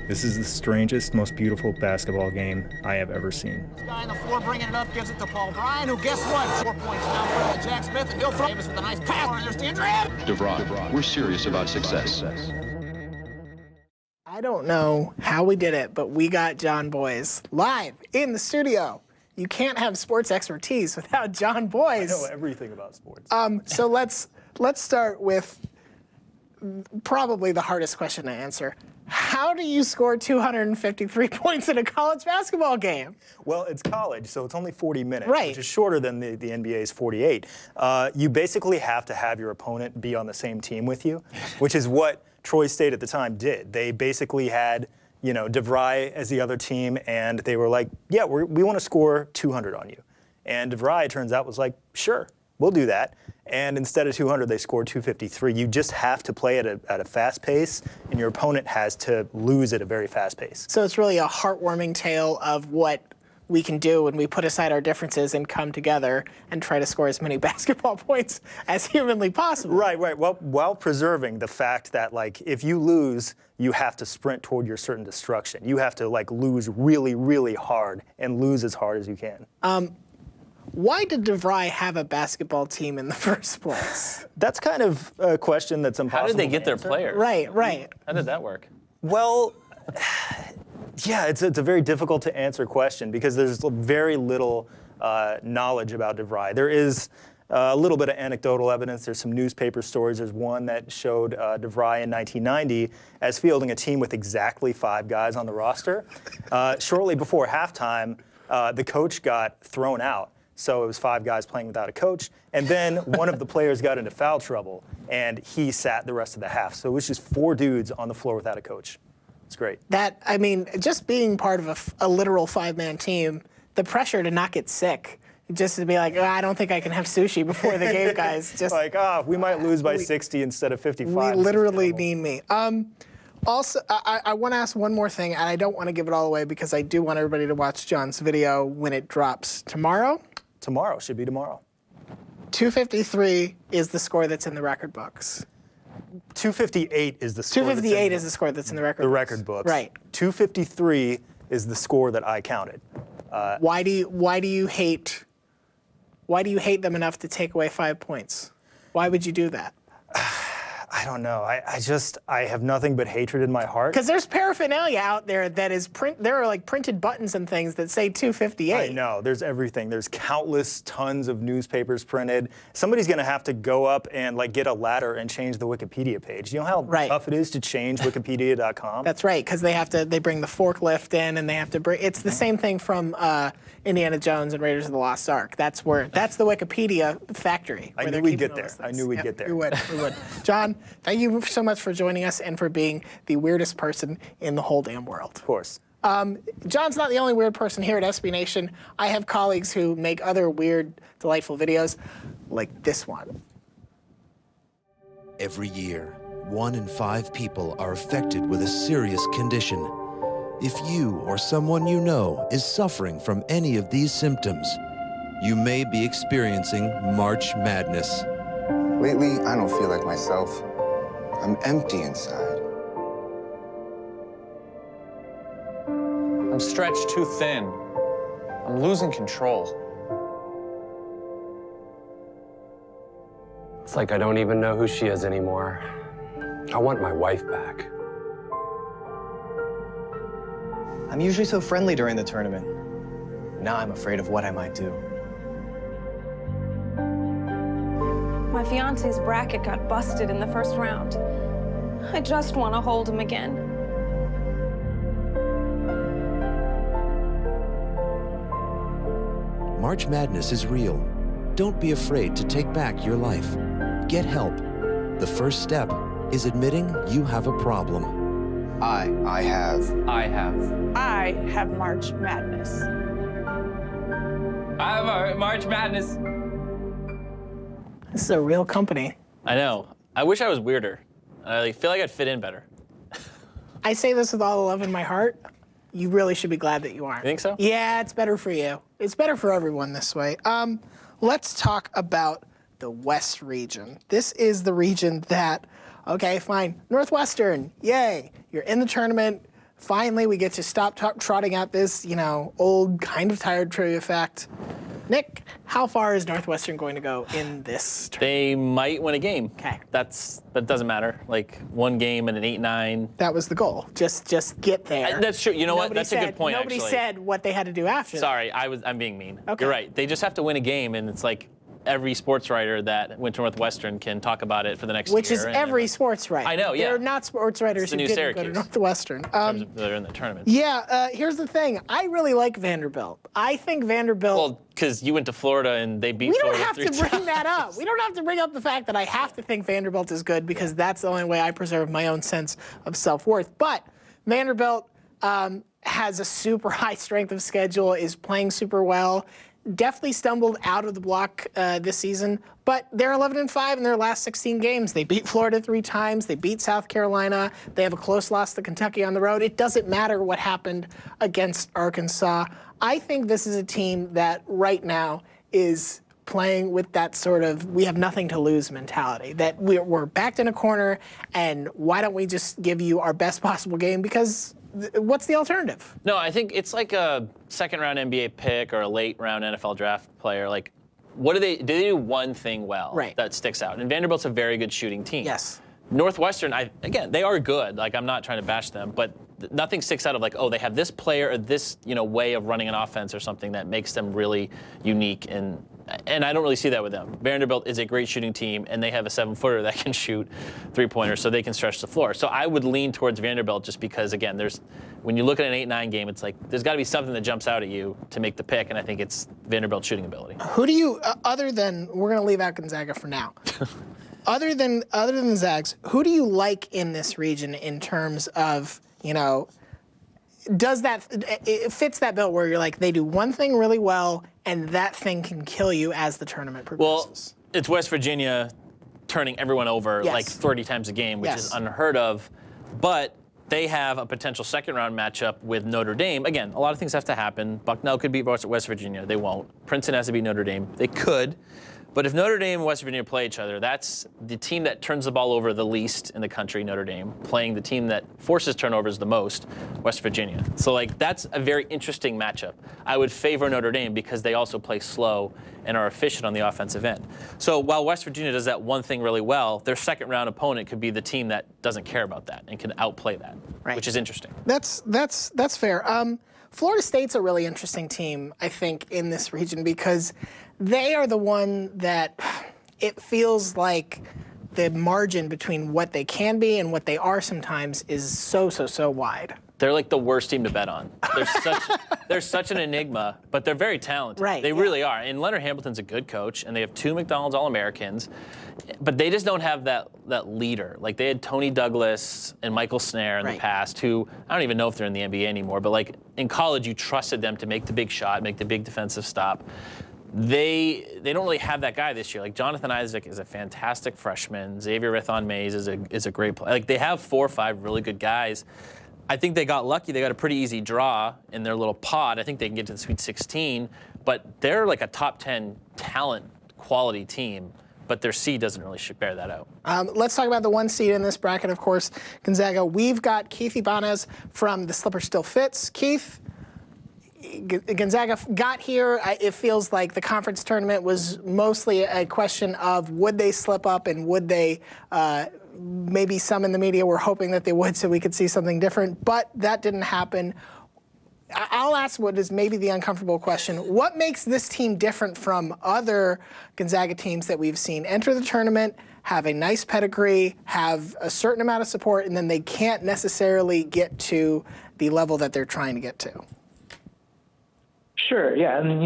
[SPEAKER 7] This is the strangest, most beautiful basketball game I have ever seen.
[SPEAKER 8] This guy on the floor bringing it up, gives it to Paul Bryan, who, guess what? 4 points now for Jack Smith, and he'll throw Davis with a nice pass. There's DeAndre.
[SPEAKER 9] DeVry, we're serious about success.
[SPEAKER 1] I don't know how we did it, but we got John Boys live in the studio. You can't have sports expertise without John Boys.
[SPEAKER 7] I know everything about sports.
[SPEAKER 1] So let's start with probably the hardest question to answer. How do you score 253 points in a college basketball game?
[SPEAKER 7] Well, it's college, so it's only 40 minutes,
[SPEAKER 1] Right.
[SPEAKER 7] which is shorter than the NBA's 48. You basically have to have your opponent be on the same team with you, which is what Troy State at the time did. They basically had, DeVry as the other team, and they were like, yeah, we want to score 200 on you. And DeVry, it turns out, was like, sure, we'll do that. And instead of 200, they scored 253. You just have to play at a fast pace, and your opponent has to lose at a very fast pace.
[SPEAKER 1] So it's really a heartwarming tale of what we can do when we put aside our differences and come together and try to score as many basketball points as humanly possible.
[SPEAKER 7] Right. Well, while preserving the fact that, if you lose, you have to sprint toward your certain destruction. You have to, lose really, really hard and lose as hard as you can.
[SPEAKER 1] Why did DeVry have a basketball team in the first place?
[SPEAKER 7] That's kind of a question that's impossible.
[SPEAKER 2] How did they get
[SPEAKER 7] to
[SPEAKER 2] their
[SPEAKER 7] answer.
[SPEAKER 2] players?
[SPEAKER 1] Right.
[SPEAKER 2] How did that work?
[SPEAKER 7] Well, yeah, it's a very difficult to answer question because there's very little knowledge about DeVry. There is a little bit of anecdotal evidence. There's some newspaper stories. There's one that showed DeVry in 1990 as fielding a team with exactly 5 guys on the roster. Shortly before halftime, the coach got thrown out. So it was 5 guys playing without a coach. And then one of the players got into foul trouble, and he sat the rest of the half. So it was just 4 dudes on the floor without a coach. It's great.
[SPEAKER 1] Just being part of a literal 5-man team, the pressure to not get sick, just to be like, I don't think I can have sushi before the game, guys. Just
[SPEAKER 7] we might lose by 60 instead of 55.
[SPEAKER 1] We literally need me. Also, I want to ask one more thing, and I don't want to give it all away because I do want everybody to watch John's video when it drops tomorrow.
[SPEAKER 7] Tomorrow, should be tomorrow.
[SPEAKER 1] 253 is the score that's in the record books.
[SPEAKER 7] 258 is the score.
[SPEAKER 1] 258 is the score that's in the record books.
[SPEAKER 7] The record books.
[SPEAKER 1] Right.
[SPEAKER 7] 253 is the score that I counted.
[SPEAKER 1] Why do you hate them enough to take away 5 points? Why would you do that?
[SPEAKER 7] I don't know. I have nothing but hatred in my heart.
[SPEAKER 1] Because there's paraphernalia out there that is there are printed buttons and things that say 258.
[SPEAKER 7] I know. There's everything. There's countless tons of newspapers printed. Somebody's going to have to go up and get a ladder and change the Wikipedia page. You know how tough it is to change Wikipedia.com?
[SPEAKER 1] That's right, because they bring the forklift in and they have to bring. It's the same thing from Indiana Jones and Raiders of the Lost Ark. That's the Wikipedia factory.
[SPEAKER 7] I knew we'd get there. I knew we'd get there.
[SPEAKER 1] We would. John, thank you so much for joining us and for being the weirdest person in the whole damn world.
[SPEAKER 7] Of course.
[SPEAKER 1] John's not the only weird person here at SB Nation. I have colleagues who make other weird, delightful videos, like this one.
[SPEAKER 10] Every year, 1 in 5 people are affected with a serious condition. If you or someone you know is suffering from any of these symptoms, you may be experiencing March Madness.
[SPEAKER 11] Lately, I don't feel like myself. I'm empty inside.
[SPEAKER 12] I'm stretched too thin. I'm losing control.
[SPEAKER 13] It's like I don't even know who she is anymore. I want my wife back.
[SPEAKER 14] I'm usually so friendly during the tournament. Now I'm afraid of what I might do.
[SPEAKER 15] My fiance's bracket got busted in the first round. I just want to hold him again.
[SPEAKER 10] March Madness is real. Don't be afraid to take back your life. Get help. The first step is admitting you have a problem.
[SPEAKER 11] I have
[SPEAKER 16] March Madness.
[SPEAKER 2] I'm March Madness.
[SPEAKER 1] This is a real company.
[SPEAKER 2] I know. I wish I was weirder. I feel like I'd fit in better.
[SPEAKER 1] I say this with all the love in my heart. You really should be glad that you aren't.
[SPEAKER 2] You think so?
[SPEAKER 1] Yeah, it's better for you. It's better for everyone this way. Let's talk about the West region. This is the region that, okay, fine, Northwestern, yay, you're in the tournament. Finally, we get to stop trotting out this, old, kind of tired trivia fact. Nick, how far is Northwestern going to go in this tournament?
[SPEAKER 2] They might win a game.
[SPEAKER 1] Okay.
[SPEAKER 2] But it doesn't matter. Like one game and an 8-9.
[SPEAKER 1] That was the goal. Just get there.
[SPEAKER 2] That's true. You know what? That's a good point.
[SPEAKER 1] Nobody
[SPEAKER 2] actually.
[SPEAKER 1] said what they had to do after.
[SPEAKER 2] Sorry, I'm being mean.
[SPEAKER 1] Okay.
[SPEAKER 2] You're right. They just have to win a game, and it's like every sports writer that went to Northwestern can talk about it for the next year.
[SPEAKER 1] Which is every sports writer.
[SPEAKER 2] I know, yeah.
[SPEAKER 1] There are not sports writers who didn't go to Northwestern.
[SPEAKER 2] In terms of they're in the tournament.
[SPEAKER 1] Yeah, here's the thing. I really like Vanderbilt. I think Vanderbilt...
[SPEAKER 2] Well, because you went to Florida and they beat Florida 3 times.
[SPEAKER 1] We don't have to bring that up. We don't have to bring up the fact that I have to think Vanderbilt is good because that's the only way I preserve my own sense of self-worth. But Vanderbilt has a super high strength of schedule, is playing super well. Definitely stumbled out of the block this season, but they're 11-5 in their last 16 games. They beat Florida 3 times. They beat South Carolina. They have a close loss to Kentucky on the road. It doesn't matter what happened against Arkansas. I think this is a team that right now is playing with that sort of we have nothing to lose mentality, that we're backed in a corner, and why don't we just give you our best possible game because what's the alternative?
[SPEAKER 2] No, I think it's like a second-round NBA pick or a late-round NFL draft player. Like, what do they do one thing well that sticks out? And Vanderbilt's a very good shooting team.
[SPEAKER 1] Yes.
[SPEAKER 2] Northwestern, again, they are good. Like, I'm not trying to bash them, but nothing sticks out of like, oh, they have this player or this, way of running an offense or something that makes them really unique. And I don't really see that with them. Vanderbilt is a great shooting team, and they have a 7-footer that can shoot three-pointers, so they can stretch the floor. So I would lean towards Vanderbilt just because, again, when you look at an 8-9 game, it's like there's got to be something that jumps out at you to make the pick, and I think it's Vanderbilt's shooting ability.
[SPEAKER 1] Who do you, other than, we're going to leave out Gonzaga for now. Other than the Zags, who do you like in this region in terms of, it fits that bill where you're like, they do one thing really well, and that thing can kill you as the tournament progresses?
[SPEAKER 2] Well, it's West Virginia turning everyone over like 30 times a game, which is unheard of. But they have a potential second-round matchup with Notre Dame. Again, a lot of things have to happen. Bucknell could beat West Virginia. They won't. Princeton has to beat Notre Dame. They could. But if Notre Dame and West Virginia play each other, that's the team that turns the ball over the least in the country, Notre Dame, playing the team that forces turnovers the most, West Virginia. So, that's a very interesting matchup. I would favor Notre Dame because they also play slow and are efficient on the offensive end. So while West Virginia does that one thing really well, their second-round opponent could be the team that doesn't care about that and can outplay that, which is interesting.
[SPEAKER 1] That's fair. Florida State's a really interesting team, I think, in this region because they are the one that it feels like the margin between what they can be and what they are sometimes is so wide.
[SPEAKER 2] They're like the worst team to bet on. They're such an enigma, but they're very talented.
[SPEAKER 1] Right.
[SPEAKER 2] They really are. And Leonard Hamilton's a good coach, and they have 2 McDonald's All-Americans, but they just don't have that leader. Like they had Tony Douglas and Michael Snare in the past, who I don't even know if they're in the NBA anymore, but like in college you trusted them to make the big shot, make the big defensive stop. They don't really have that guy this year. Like Jonathan Isaac is a fantastic freshman. Xavier Rethon-Mays is a great player. Like they have 4 or 5 really good guys. I think they got lucky. They got a pretty easy draw in their little pod. I think they can get to the Sweet 16, but they're like a top 10 talent quality team, but their seed doesn't really bear that out.
[SPEAKER 1] Let's talk about the 1 seed in this bracket, of course, Gonzaga. We've got Keith Ibanez from The Slipper Still Fits. Keith, Gonzaga got here. It feels like the conference tournament was mostly a question of would they slip up and would they maybe some in the media were hoping that they would so we could see something different, but that didn't happen. I'll ask what is maybe the uncomfortable question. What makes this team different from other Gonzaga teams that we've seen enter the tournament, have a nice pedigree, have a certain amount of support, and then they can't necessarily get to the level that they're trying to get to?
[SPEAKER 16] Sure, yeah. And,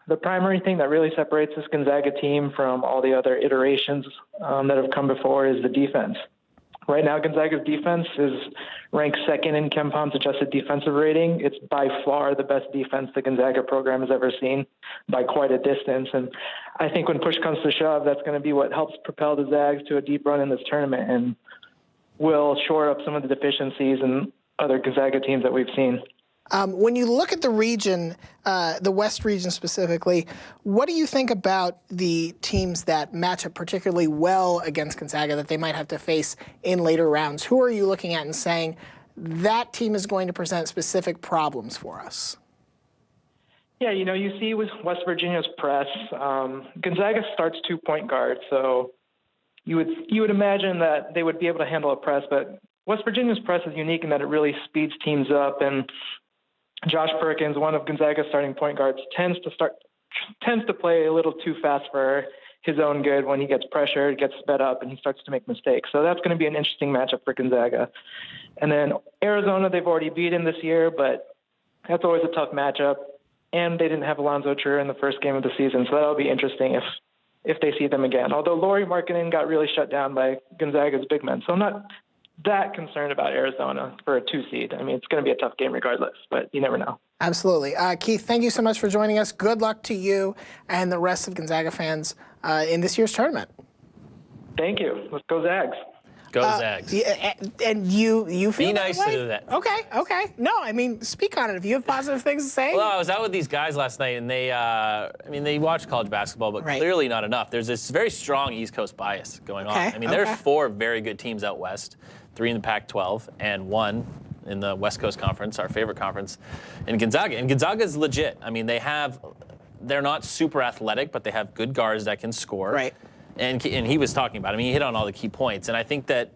[SPEAKER 16] the primary thing that really separates this Gonzaga team from all the other iterations that have come before is the defense. Right now, Gonzaga's defense is ranked second in KenPom's adjusted defensive rating. It's by far the best defense the Gonzaga program has ever seen by quite a distance. And I think when push comes to shove, that's going to be what helps propel the Zags to a deep run in this tournament and will shore up some of the deficiencies in other Gonzaga teams that we've seen.
[SPEAKER 1] When you look at the region, the West region specifically, what do you think about the teams that match up particularly well against Gonzaga that they might have to face in later rounds? Who are you looking at and saying that team is going to present specific problems for us?
[SPEAKER 16] Yeah, you see with West Virginia's press, Gonzaga starts 2 point guards, so you would imagine that they would be able to handle a press, but West Virginia's press is unique in that it really speeds teams up, and Josh Perkins, one of Gonzaga's starting point guards, tends to play a little too fast for his own good when he gets pressured, gets sped up, and he starts to make mistakes. So that's going to be an interesting matchup for Gonzaga. And then Arizona, they've already beaten this year, but that's always a tough matchup. And they didn't have Alonzo Trier in the first game of the season, so that'll be interesting if they see them again. Although Lauri Markkanen got really shut down by Gonzaga's big men, so I'm not that concerned about Arizona for a 2 seed. I mean, it's going to be a tough game regardless, but you never know.
[SPEAKER 1] Absolutely. Keith, thank you so much for joining us. Good luck to you and the rest of Gonzaga fans in this year's tournament.
[SPEAKER 16] Thank you. Let's go Zags.
[SPEAKER 2] Go Zags.
[SPEAKER 1] And you feel
[SPEAKER 2] Be nice
[SPEAKER 1] that way?
[SPEAKER 2] to do that.
[SPEAKER 1] Okay. No, I mean, speak on it. If you have positive things to say.
[SPEAKER 2] Well, I was out with these guys last night, and they watch college basketball, but clearly not enough. There's this very strong East Coast bias going on. I mean, there's 4 very good teams out west, 3 in the Pac-12, and 1 in the West Coast Conference, our favorite conference, in Gonzaga. And Gonzaga's legit. I mean, they're not super athletic, but they have good guards that can score.
[SPEAKER 1] Right.
[SPEAKER 2] And he was talking about it. I mean, he hit on all the key points. And I think that,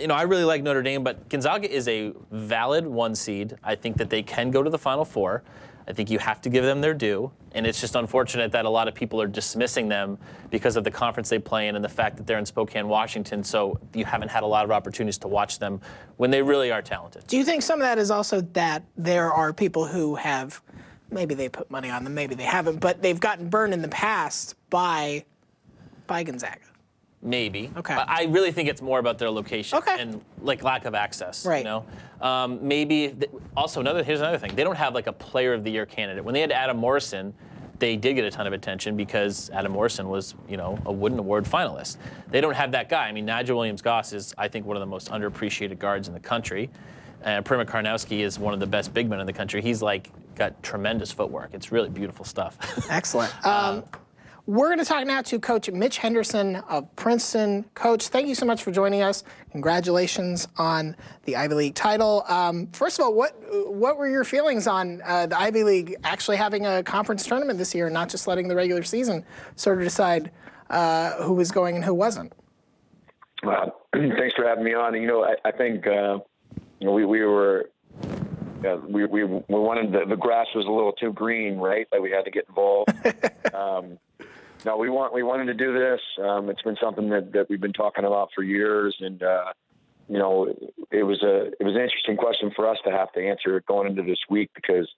[SPEAKER 2] I really like Notre Dame, but Gonzaga is a valid 1 seed. I think that they can go to the Final Four. I think you have to give them their due. And it's just unfortunate that a lot of people are dismissing them because of the conference they play in and the fact that they're in Spokane, Washington. So you haven't had a lot of opportunities to watch them when they really are talented.
[SPEAKER 1] Do you think some of that is also that there are people who have, maybe they put money on them, maybe they haven't, but they've gotten burned in the past by Gonzaga?
[SPEAKER 2] Maybe.
[SPEAKER 1] Okay.
[SPEAKER 2] I really think it's more about their location and lack of access.
[SPEAKER 1] Right.
[SPEAKER 2] Maybe. Also, here's another thing. They don't have a Player of the Year candidate. When they had Adam Morrison, they did get a ton of attention because Adam Morrison was, a Wooden Award finalist. They don't have that guy. I mean, Nigel Williams-Goss is, I think, one of the most underappreciated guards in the country. And Prima Karnowski is one of the best big men in the country. He's got tremendous footwork. It's really beautiful stuff.
[SPEAKER 1] Excellent. We're going to talk now to Coach Mitch Henderson of Princeton. Coach, thank you so much for joining us. Congratulations on the Ivy League title. First of all, what were your feelings on the Ivy League actually having a conference tournament this year and not just letting the regular season sort of decide who was going and who wasn't?
[SPEAKER 17] Thanks for having me on. I think we were. We wanted the grass was a little too green, right? That we had to get involved. No, we wanted to do this. It's been something that we've been talking about for years, and it was an interesting question for us to have to answer going into this week because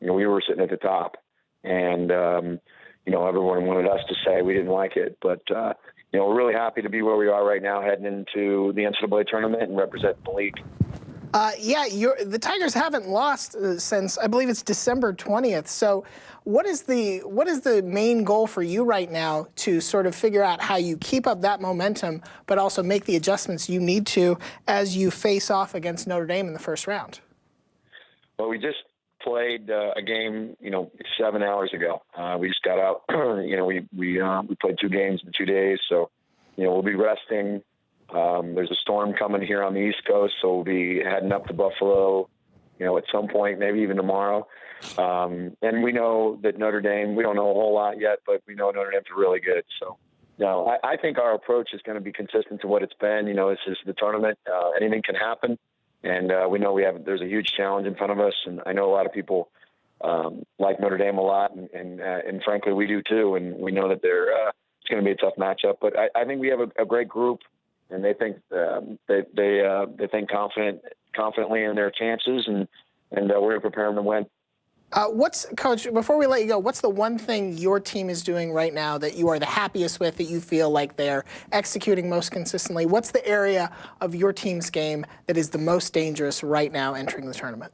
[SPEAKER 17] we were sitting at the top, and everyone wanted us to say we didn't like it, but we're really happy to be where we are right now, heading into the NCAA tournament and representing the league.
[SPEAKER 1] The Tigers haven't lost since, I believe it's December 20th. So what is the main goal for you right now to sort of figure out how you keep up that momentum, but also make the adjustments you need to as you face off against Notre Dame in the first round?
[SPEAKER 17] Well, we just played a game, 7 hours ago. We just got out. We played 2 games in 2 days, so we'll be resting. There's a storm coming here on the East Coast, so we'll be heading up to Buffalo, at some point, maybe even tomorrow. And we know that Notre Dame, we don't know a whole lot yet, but we know Notre Dame's really good. So, I think our approach is going to be consistent to what it's been. This is the tournament. Anything can happen. And we know there's a huge challenge in front of us. And I know a lot of people like Notre Dame a lot. And frankly, we do too. And we know that it's going to be a tough matchup. But I think we have a great group. And they think they think confidently in their chances, and we're going to prepare them to win.
[SPEAKER 1] Coach, before we let you go, what's the one thing your team is doing right now that you are the happiest with, that you feel like they're executing most consistently? What's the area of your team's game that is the most dangerous right now entering the tournament?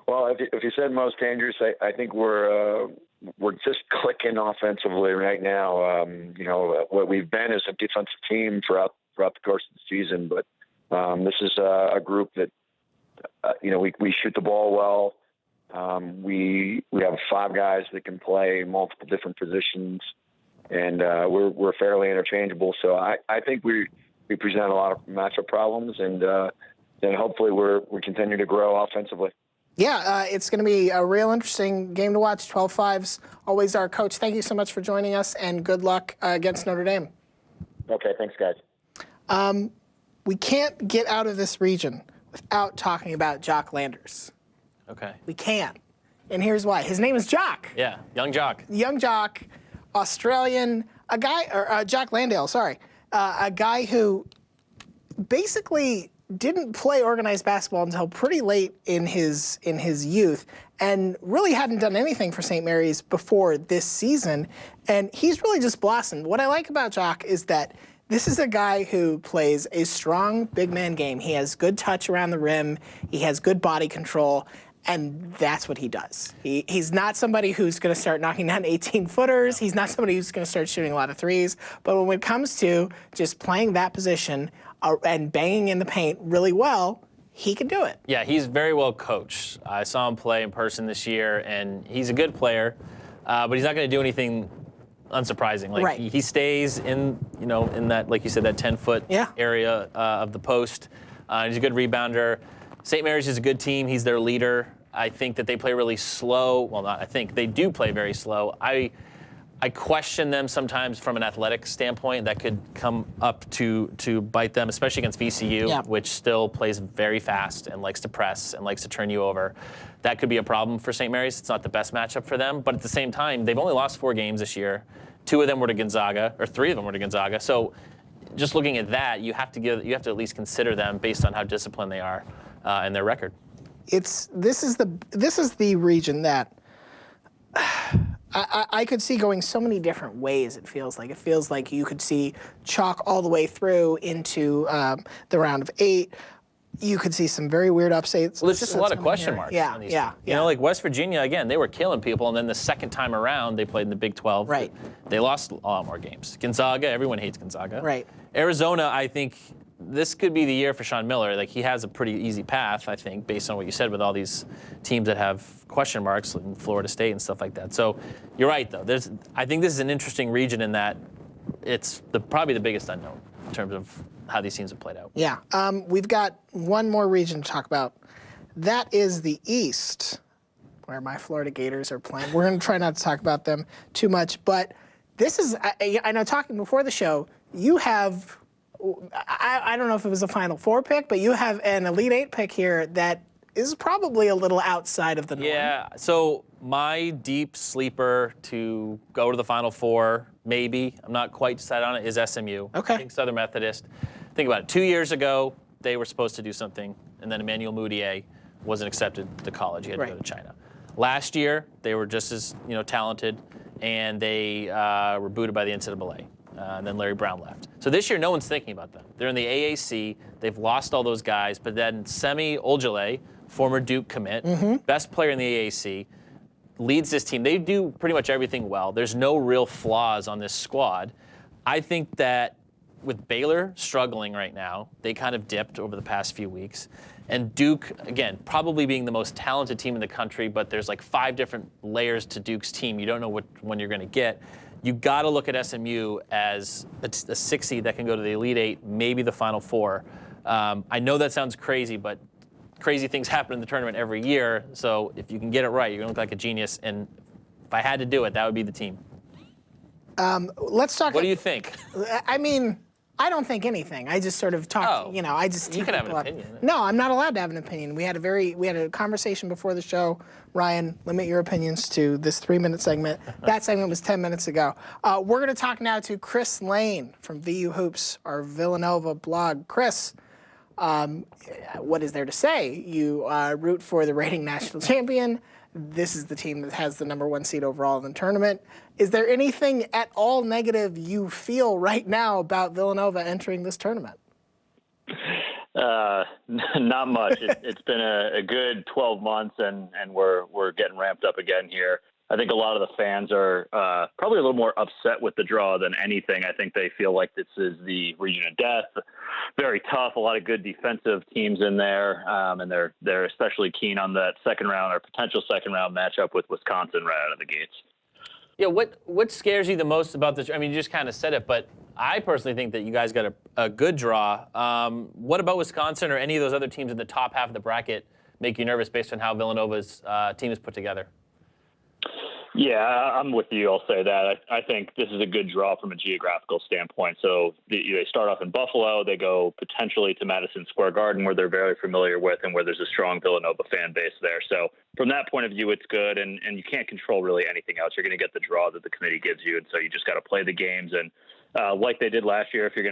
[SPEAKER 17] Well, if you said most dangerous, I think we're just clicking offensively right now. What we've been is a defensive team throughout the course of the season, but this is a group that we shoot the ball well. We have 5 guys that can play multiple different positions, and we're fairly interchangeable. So I think we present a lot of matchup problems, and then hopefully we continue to grow offensively.
[SPEAKER 1] Yeah, it's going to be a real interesting game to watch. 12-5's always our coach. Thank you so much for joining us, and good luck against Notre Dame.
[SPEAKER 17] Okay, thanks, guys.
[SPEAKER 1] We can't get out of this region without talking about Jock Landers.
[SPEAKER 2] Okay.
[SPEAKER 1] We can't. And here's why. His name is Jock.
[SPEAKER 2] Yeah, young Jock.
[SPEAKER 1] Young Jock, Australian, Jock Landale, sorry. A guy who basically didn't play organized basketball until pretty late in his youth, and really hadn't done anything for St. Mary's before this season. And he's really just blossomed. What I like about Jock is that this is a guy who plays a strong big man game. He has good touch around the rim. He has good body control. And that's what he does. He's not somebody who's going to start knocking down 18-footers. He's not somebody who's going to start shooting a lot of threes. But when it comes to just playing that position and banging in the paint really well, he can do it.
[SPEAKER 2] Yeah, he's very well coached. I saw him play in person this year, and he's a good player, but he's not going to do anything unsurprising. Like
[SPEAKER 1] right.
[SPEAKER 2] he stays in that, like you said, that 10-foot area of the post. He's a good rebounder. St. Mary's is a good team. He's their leader. I think that they play really slow. Well, not I think. They do play very slow. I question them sometimes from an athletic standpoint. That could come up to bite them, especially against VCU, which still plays very fast and likes to press and likes to turn you over. That could be a problem for St. Mary's. It's not the best matchup for them. But at the same time, they've only lost 4 games this year. 2 of them were to Gonzaga, or 3 of them were to Gonzaga. So just looking at that, you have to at least consider them based on how disciplined they are. And their record.
[SPEAKER 1] This is the region that I could see going so many different ways. It feels like you could see chalk all the way through into the round of 8. You could see some very weird upsets.
[SPEAKER 2] Well, there's just a lot of question marks.
[SPEAKER 1] Yeah,
[SPEAKER 2] on these
[SPEAKER 1] yeah,
[SPEAKER 2] teams. You know, like West Virginia, again, they were killing people, and then the second time around, they played in the Big 12.
[SPEAKER 1] Right.
[SPEAKER 2] They lost a lot more games. Gonzaga, everyone hates Gonzaga.
[SPEAKER 1] Right.
[SPEAKER 2] Arizona, I think this could be the year for Sean Miller. Like, he has a pretty easy path, I think, based on what you said with all these teams that have question marks, like Florida State and stuff like that. So you're right, though. I think this is an interesting region in that it's probably the biggest unknown in terms of how these teams have played out.
[SPEAKER 1] Yeah. We've got one more region to talk about. That is the East, where my Florida Gators are playing. We're going to try not to talk about them too much, but this is, I know talking before the show, you have, I don't know if it was a Final Four pick, but you have an Elite 8 pick here that is probably a little outside of the norm.
[SPEAKER 2] Yeah, so my deep sleeper to go to the Final Four, maybe, I'm not quite decided on it, is SMU.
[SPEAKER 1] Okay.
[SPEAKER 2] I think Southern Methodist. Think about it. 2 years ago, they were supposed to do something, and then Emmanuel Mudiay wasn't accepted to college. He had to go to China. Last year, they were just as talented, and they were booted by the NCAA. And then Larry Brown left. So this year, no one's thinking about them. They're in the AAC. They've lost all those guys. But then Semi Ojeleye, former Duke commit, best player in the AAC, leads this team. They do pretty much everything well. There's no real flaws on this squad. I think that with Baylor struggling right now, they kind of dipped over the past few weeks. And Duke, again, probably being the most talented team in the country, but there's like 5 different layers to Duke's team. You don't know which one you're going to get. You got to look at SMU as a 6 seed that can go to the Elite 8, maybe the Final Four. I know that sounds crazy, but crazy things happen in the tournament every year. So if you can get it right, you're going to look like a genius. And if I had to do it, that would be the team.
[SPEAKER 1] Let's talk.
[SPEAKER 2] What do you think?
[SPEAKER 1] I mean, I don't think anything. I just sort of talk.
[SPEAKER 2] Oh,
[SPEAKER 1] I just.
[SPEAKER 2] You can have an opinion.
[SPEAKER 1] No, I'm not allowed to have an opinion. We had a conversation before the show. Ryan, limit your opinions to this 3-minute segment. That segment was 10 minutes ago. We're going to talk now to Chris Lane from VU Hoops, our Villanova blog. Chris, what is there to say? You root for the reigning national champion, this is the team that has the number 1 seed overall in the tournament. Is there anything at all negative you feel right now about Villanova entering this tournament?
[SPEAKER 18] Not much. It's been a good 12 months, and we're getting ramped up again here. I think a lot of the fans are probably a little more upset with the draw than anything. I think they feel like this is the region of death, very tough, a lot of good defensive teams in there, and they're especially keen on that second round or potential second round matchup with Wisconsin right out of the gates.
[SPEAKER 2] Yeah, what scares you the most about this? I mean, you just kind of said it, but I personally think that you guys got a good draw. What about Wisconsin or any of those other teams in the top half of the bracket make you nervous based on how Villanova's team is put together?
[SPEAKER 18] Yeah, I'm with you. I'll say that. I think this is a good draw from a geographical standpoint. So they start off in Buffalo. They go potentially to Madison Square Garden, where they're very familiar with and where there's a strong Villanova fan base there. So from that point of view, it's good. And you can't control really anything else. You're going to get the draw that the committee gives you. And so you just got to play the games. And like they did last year, if you're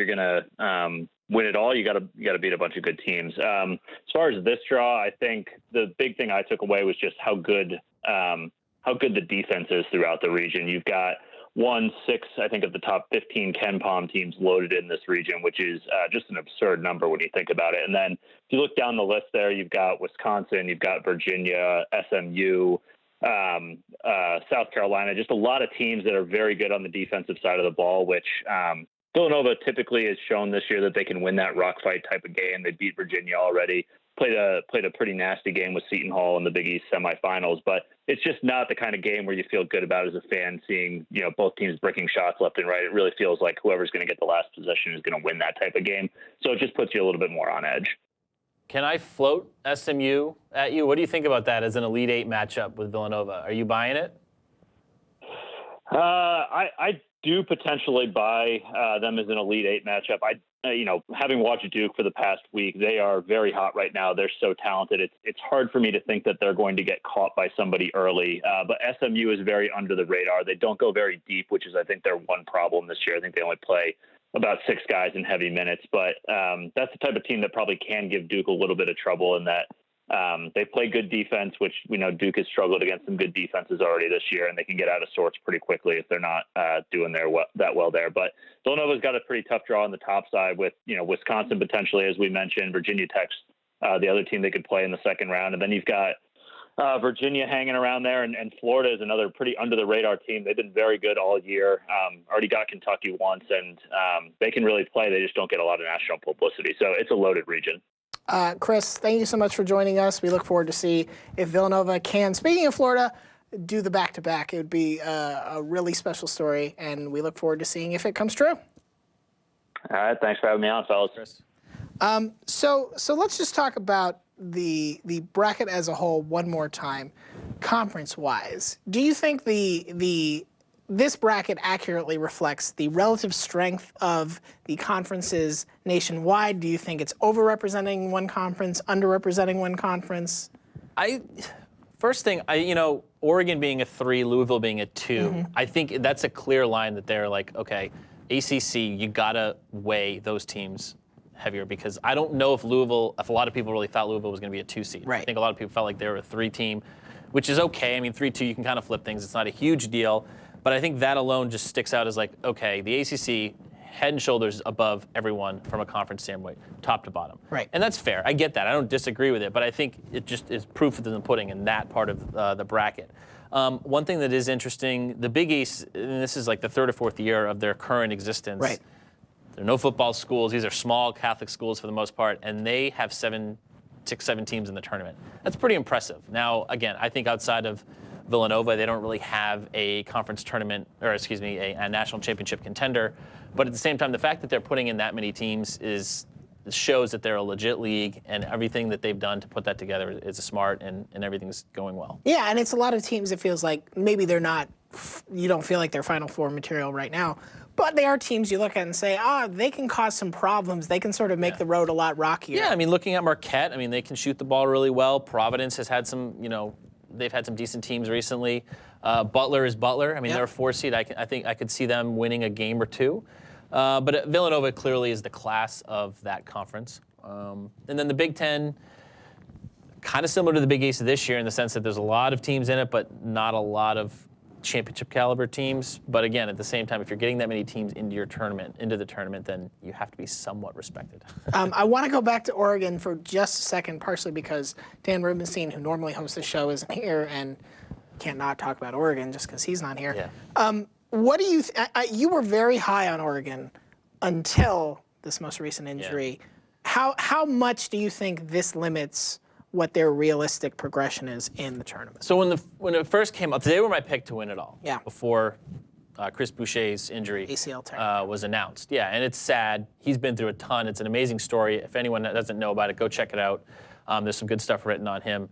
[SPEAKER 18] gonna win it all, you got to beat a bunch of good teams. As far as this draw, I think the big thing I took away was just how good the defense is throughout the region. You've got 6, I think, of the top 15 KenPom teams loaded in this region, which is just an absurd number when you think about it. And then if you look down the list there, you've got Wisconsin, you've got Virginia, SMU, South Carolina, just a lot of teams that are very good on the defensive side of the ball, which Villanova typically has shown this year that they can win that rock fight type of game. They beat Virginia already. Played a pretty nasty game with Seton Hall in the Big East semifinals, but it's just not the kind of game where you feel good about as a fan seeing, both teams breaking shots left and right. It really feels like whoever's going to get the last possession is going to win that type of game. So it just puts you a little bit more on edge.
[SPEAKER 2] Can I float SMU at you? What do you think about that as an Elite Eight matchup with Villanova? Are you buying it?
[SPEAKER 18] I do potentially buy them as an Elite Eight matchup. Having watched Duke for the past week, they are very hot right now. They're so talented. It's hard for me to think that they're going to get caught by somebody early. But SMU is very under the radar. They don't go very deep, which is, I think, their one problem this year. I think they only play about 6 guys in heavy minutes. But that's the type of team that probably can give Duke a little bit of trouble in that they play good defense, which we know Duke has struggled against some good defenses already this year, and they can get out of sorts pretty quickly if they're not doing that well there. But Villanova's got a pretty tough draw on the top side with, Wisconsin potentially, as we mentioned, Virginia Tech's the other team they could play in the second round. And then you've got Virginia hanging around there, and Florida is another pretty under-the-radar team. They've been very good all year. Already got Kentucky once, and they can really play. They just don't get a lot of national publicity. So it's a loaded region.
[SPEAKER 1] Chris, thank you so much for joining us. We look forward to see if Villanova can, speaking of Florida, do the back-to-back. It would be a really special story, and we look forward to seeing if it comes true.
[SPEAKER 18] All right, thanks for having me on, fellas.
[SPEAKER 2] Chris.
[SPEAKER 1] So let's just talk about the bracket as a whole one more time, conference-wise. Do you think this bracket accurately reflects the relative strength of the conferences nationwide? Do you think it's overrepresenting one conference, underrepresenting one conference?
[SPEAKER 2] Oregon being a 3, Louisville being a 2, I think that's a clear line that they're like, okay, ACC, you gotta weigh those teams heavier, because I don't know if a lot of people really thought Louisville was gonna be a 2 seed.
[SPEAKER 1] Right.
[SPEAKER 2] I think a lot of people felt like they were a 3 team, which is okay. I mean, 3-2, you can kind of flip things. It's not a huge deal. But I think that alone just sticks out as like, okay, the ACC head and shoulders above everyone from a conference standpoint, top to bottom.
[SPEAKER 1] Right.
[SPEAKER 2] And that's fair. I get that. I don't disagree with it. But I think it just is proof of the pudding in that part of the bracket. One thing that is interesting, the Big East, and this is like the 3rd or 4th year of their current existence.
[SPEAKER 1] Right.
[SPEAKER 2] There are no football schools. These are small Catholic schools for the most part. And they have 7 teams in the tournament. That's pretty impressive. Now, again, I think outside of Villanova, they don't really have a conference tournament, or excuse me, a national championship contender. But at the same time, the fact that they're putting in that many teams shows that they're a legit league, and everything that they've done to put that together is smart, and everything's going well.
[SPEAKER 1] Yeah, and it's a lot of teams that feels like maybe they're not, you don't feel like they're Final Four material right now, but they are teams you look at and say, they can cause some problems. They can sort of make the road a lot rockier.
[SPEAKER 2] Yeah, I mean, looking at Marquette, I mean, they can shoot the ball really well. Providence has had some, they've had some decent teams recently. Butler is Butler. I mean, they're a 4 seed. I think I could see them winning a game or 2. But Villanova clearly is the class of that conference. And then the Big Ten, kind of similar to the Big East of this year in the sense that there's a lot of teams in it, but not a lot of championship caliber teams. But again, at the same time, if you're getting that many teams into the tournament, then you have to be somewhat respected.
[SPEAKER 1] I want to go back to Oregon for just a second, partially because Dan Rubenstein, who normally hosts the show, isn't here, and can't not talk about Oregon just because he's not here.
[SPEAKER 2] Yeah.
[SPEAKER 1] What do you? You were very high on Oregon until this most recent injury. Yeah. How much do you think this limits what their realistic progression is in the tournament?
[SPEAKER 2] So when it first came up, they were my pick to win it all.
[SPEAKER 1] Yeah.
[SPEAKER 2] Before Chris Boucher's injury
[SPEAKER 1] ACL tear.
[SPEAKER 2] Was announced. Yeah, and it's sad. He's been through a ton. It's an amazing story. If anyone doesn't know about it, go check it out. There's some good stuff written on him.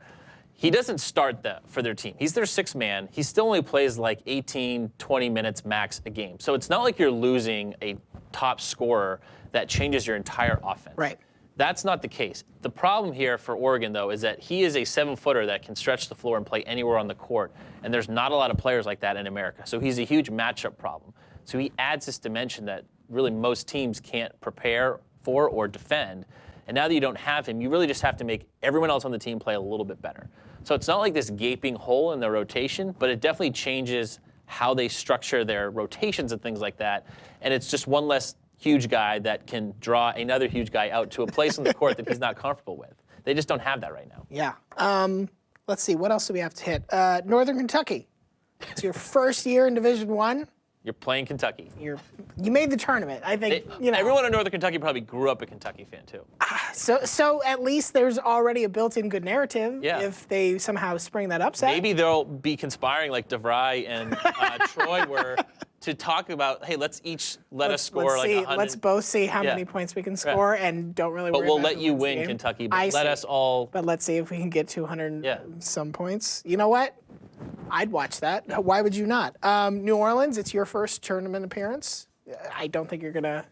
[SPEAKER 2] He doesn't start for their team. He's their sixth man. He still only plays like 18, 20 minutes max a game. So it's not like you're losing a top scorer that changes your entire offense.
[SPEAKER 1] Right.
[SPEAKER 2] That's not the case. The problem here for Oregon, though, is that he is a 7-footer that can stretch the floor and play anywhere on the court, and there's not a lot of players like that in America. So he's a huge matchup problem. So he adds this dimension that really most teams can't prepare for or defend. And now that you don't have him, you really just have to make everyone else on the team play a little bit better. So it's not like this gaping hole in their rotation, but it definitely changes how they structure their rotations and things like that. And it's just one less huge guy that can draw another huge guy out to a place on the court that he's not comfortable with. They just don't have that right now.
[SPEAKER 1] Yeah. Let's see. What else do we have to hit? Northern Kentucky. It's your first year in Division I.
[SPEAKER 2] You're playing Kentucky.
[SPEAKER 1] You made the tournament. I think,
[SPEAKER 2] everyone in Northern Kentucky probably grew up a Kentucky fan, too.
[SPEAKER 1] So at least there's already a built-in good narrative if they somehow spring that upset.
[SPEAKER 2] Maybe they'll be conspiring like DeVry and Troy were to talk about, hey, let's let us score like 100.
[SPEAKER 1] Let's both see how many points we can score and don't really worry about
[SPEAKER 2] But we'll let you win, Kentucky, but let us all.
[SPEAKER 1] But let's see if we can get 200 some points. You know what? I'd watch that. Why would you not? New Orleans, it's your first tournament appearance. I don't think you're going to,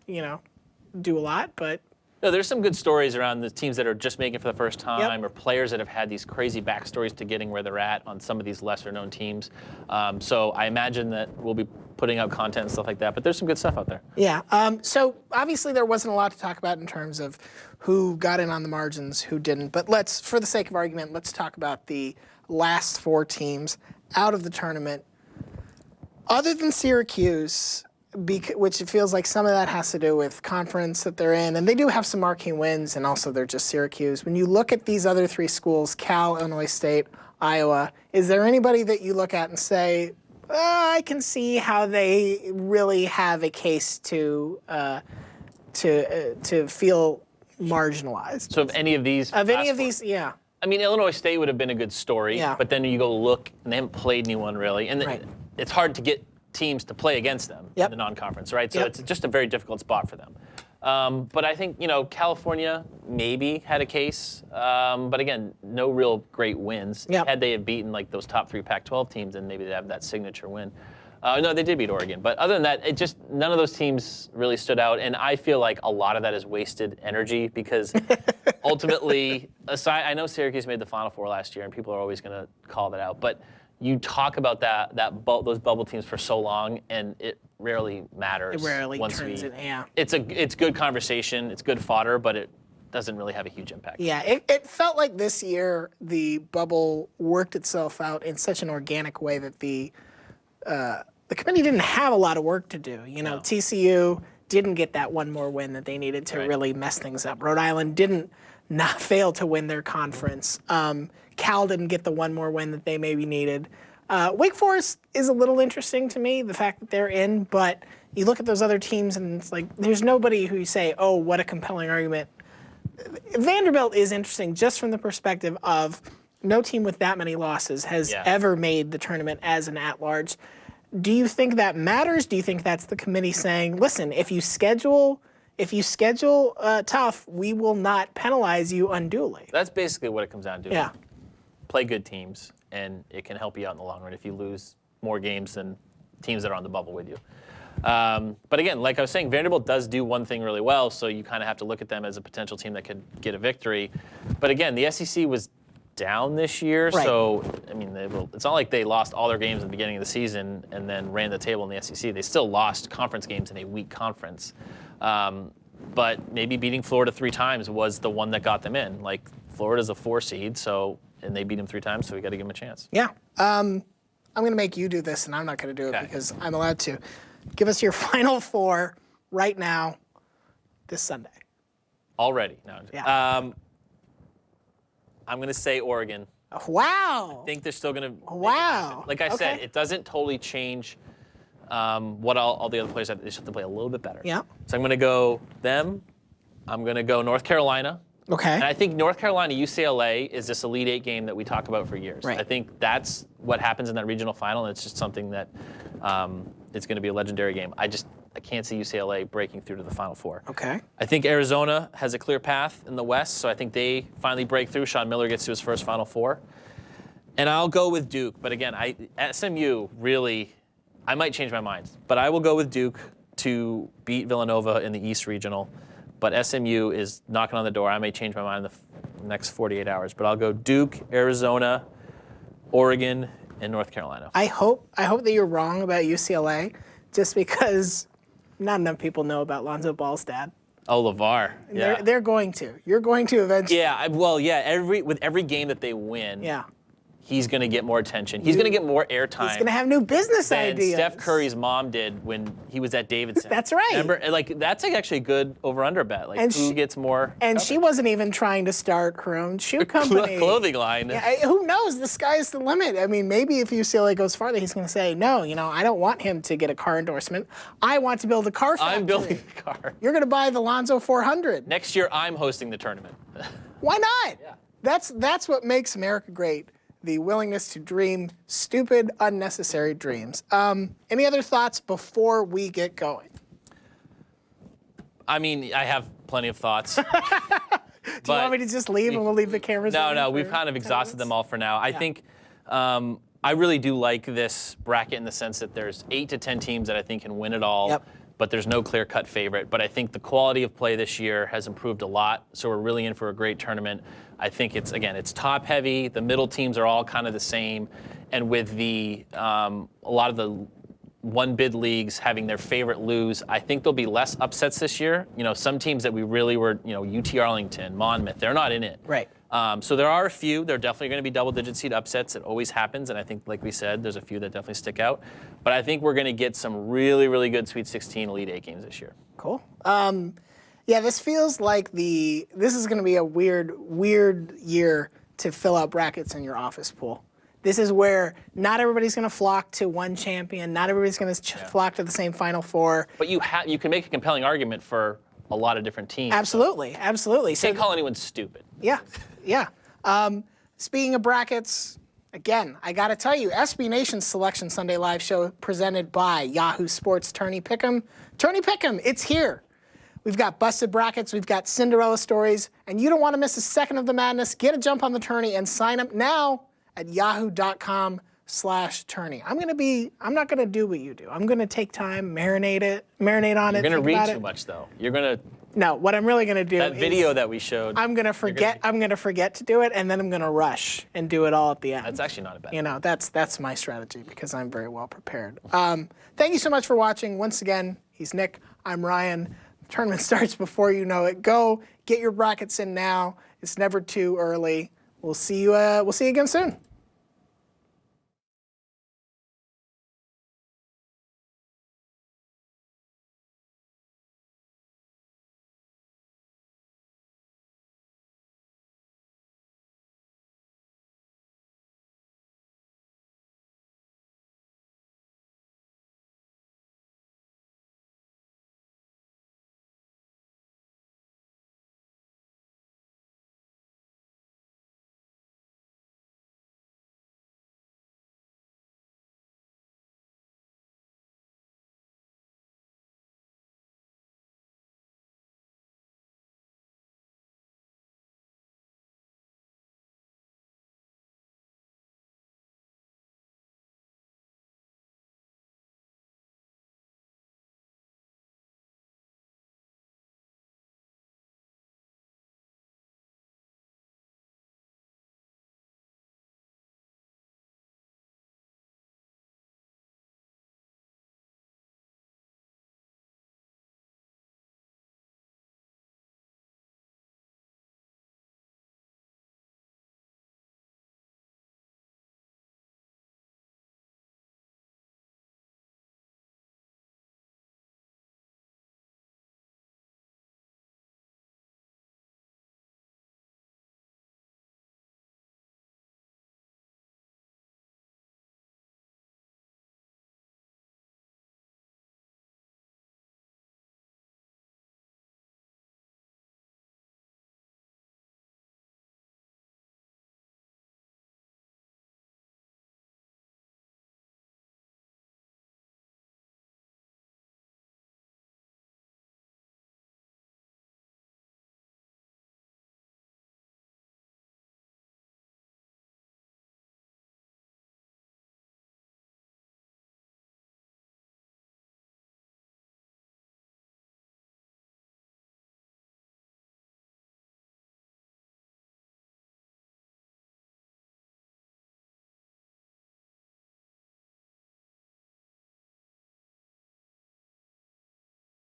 [SPEAKER 1] do a lot, but.
[SPEAKER 2] No, there's some good stories around the teams that are just making it for the first time or players that have had these crazy backstories to getting where they're at on some of these lesser-known teams. So I imagine that we'll be putting out content and stuff like that, but there's some good stuff out there.
[SPEAKER 1] Yeah. So obviously there wasn't a lot to talk about in terms of who got in on the margins, who didn't. But for the sake of argument, let's talk about the last 4 teams out of the tournament. Other than Syracuse, which it feels like some of that has to do with conference that they're in, and they do have some marquee wins, and also they're just Syracuse. When you look at these other 3 schools, Cal, Illinois State, Iowa, is there anybody that you look at and say, I can see how they really have a case to feel marginalized?
[SPEAKER 2] So of any of these?
[SPEAKER 1] Yeah.
[SPEAKER 2] I mean, Illinois State would have been a good story, but then you go look, and they haven't played anyone really, and it's hard to get teams to play against them in the non-conference, right? So it's just a very difficult spot for them. But I think, California maybe had a case, but again, no real great wins. Had they have beaten like those top 3 Pac-12 teams, then maybe they'd have that signature win. No, they did beat Oregon. But other than that, none of those teams really stood out. And I feel like a lot of that is wasted energy because ultimately, I know Syracuse made the Final Four last year, and people are always going to call that out. But you talk about those bubble teams for so long, and it rarely matters.
[SPEAKER 1] It rarely turns it,
[SPEAKER 2] It's good conversation, it's good fodder, but it doesn't really have a huge impact.
[SPEAKER 1] Yeah, it felt like this year the bubble worked itself out in such an organic way that the committee didn't have a lot of work to do. TCU didn't get that one more win that they needed to really mess things up. Rhode Island didn't not fail to win their conference. Cal didn't get the one more win that they maybe needed. Wake Forest is a little interesting to me, the fact that they're in, but you look at those other teams and it's like there's nobody who you say, oh, what a compelling argument. Vanderbilt is interesting just from the perspective of no team with that many losses has ever made the tournament as an at-large. Do you think that matters? Do you think that's the committee saying, listen, if you schedule tough, we will not penalize you unduly?
[SPEAKER 2] That's basically what it comes down to.
[SPEAKER 1] Yeah.
[SPEAKER 2] Play good teams, and it can help you out in the long run if you lose more games than teams that are on the bubble with you. But again, like I was saying, Vanderbilt does do one thing really well, so you kind of have to look at them as a potential team that could get a victory. But again, the SEC was down this year, so I mean, it's not like they lost all their games at the beginning of the season and then ran the table in the SEC. They still lost conference games in a weak conference. But maybe beating Florida 3 times was the one that got them in. Like Florida's a 4 seed, and they beat them 3 times, so we got to give them a chance.
[SPEAKER 1] Yeah. I'm going to make you do this, and I'm not going to do it because I'm allowed to. Give us your Final Four right now this Sunday.
[SPEAKER 2] Already. No.
[SPEAKER 1] Yeah.
[SPEAKER 2] I'm going to say Oregon.
[SPEAKER 1] Wow.
[SPEAKER 2] I think they're still going to.
[SPEAKER 1] Wow.
[SPEAKER 2] Like I said, it doesn't totally change what all the other players have. They just have to play a little bit better.
[SPEAKER 1] Yeah.
[SPEAKER 2] So I'm going to go them. I'm going to go North Carolina.
[SPEAKER 1] Okay.
[SPEAKER 2] And I think North Carolina UCLA is this Elite Eight game that we talk about for years.
[SPEAKER 1] Right.
[SPEAKER 2] I think that's what happens in that regional final, and it's just something that it's going to be a legendary game. I can't see UCLA breaking through to the Final Four.
[SPEAKER 1] Okay.
[SPEAKER 2] I think Arizona has a clear path in the West, so I think they finally break through. Sean Miller gets to his first Final Four. And I'll go with Duke. But again, SMU really, I might change my mind. But I will go with Duke to beat Villanova in the East Regional. But SMU is knocking on the door. I may change my mind in the next 48 hours. But I'll go Duke, Arizona, Oregon, and North Carolina.
[SPEAKER 1] I hope that you're wrong about UCLA, just because not enough people know about Lonzo Ball's dad.
[SPEAKER 2] Oh, LeVar. Yeah.
[SPEAKER 1] They're going to. You're going to eventually.
[SPEAKER 2] Yeah. With every game that they win.
[SPEAKER 1] Yeah.
[SPEAKER 2] He's going to get more attention. He's going to get more airtime.
[SPEAKER 1] He's going to have new business ideas.
[SPEAKER 2] Steph Curry's mom did when he was at Davidson.
[SPEAKER 1] That's right.
[SPEAKER 2] Remember, that's actually a good over/under bet. Like, who gets more?
[SPEAKER 1] And she wasn't even trying to start her own shoe company.
[SPEAKER 2] Clothing line.
[SPEAKER 1] Yeah, who knows? The sky is the limit. I mean, maybe if UCLA goes farther, he's going to say, no, I don't want him to get a car endorsement. I want to build a car factory.
[SPEAKER 2] I'm building the car.
[SPEAKER 1] You're going to buy the Lonzo 400.
[SPEAKER 2] Next year, I'm hosting the tournament.
[SPEAKER 1] Why not? Yeah. That's what makes America great. The willingness to dream stupid, unnecessary dreams. Any other thoughts before we get going?
[SPEAKER 2] I mean, I have plenty of thoughts.
[SPEAKER 1] Do you want me to just leave and we'll leave the cameras?
[SPEAKER 2] No, we've kind of exhausted them all for now. I think I really do like this bracket in the sense that there's 8 to 10 teams that I think can win it all. But there's no clear-cut favorite. But I think the quality of play this year has improved a lot, so we're really in for a great tournament. I think it's top-heavy. The middle teams are all kind of the same, and with a lot of the one-bid leagues having their favorite lose, I think there'll be less upsets this year. Some teams that we really were, UT Arlington, Monmouth, they're not in it.
[SPEAKER 1] Right.
[SPEAKER 2] So there are a few. There are definitely going to be double-digit seed upsets. It always happens, and I think, like we said, there's a few that definitely stick out. But I think we're going to get some really, really good Sweet 16 Elite Eight games this year.
[SPEAKER 1] Cool. Yeah, this feels like this is going to be a weird year to fill out brackets in your office pool. This is where not everybody's going to flock to one champion. Not everybody's going to flock to the same Final Four.
[SPEAKER 2] But you can make a compelling argument for a lot of different teams.
[SPEAKER 1] Absolutely. You
[SPEAKER 2] can't call anyone stupid.
[SPEAKER 1] Yeah. Speaking of brackets, again, I got to tell you, SB Nation's Selection Sunday live show presented by Yahoo Sports Tourney Pick'em. Tourney Pick'em, it's here. We've got busted brackets, we've got Cinderella stories, and you don't want to miss a second of the madness. Get a jump on the tourney and sign up now at yahoo.com/tourney. I'm not going to do what you do. I'm going to take time, marinate on it.
[SPEAKER 2] You're going to read too much, though. You're going to.
[SPEAKER 1] No, what I'm really going to do
[SPEAKER 2] that video that we showed.
[SPEAKER 1] I'm going to forget to do it, and then I'm going to rush and do it all at the end.
[SPEAKER 2] That's actually not a bad
[SPEAKER 1] That's my strategy because I'm very well prepared. Thank you so much for watching. Once again, he's Nick. I'm Ryan. The tournament starts before you know it. Go get your brackets in now. It's never too early. We'll see you again soon.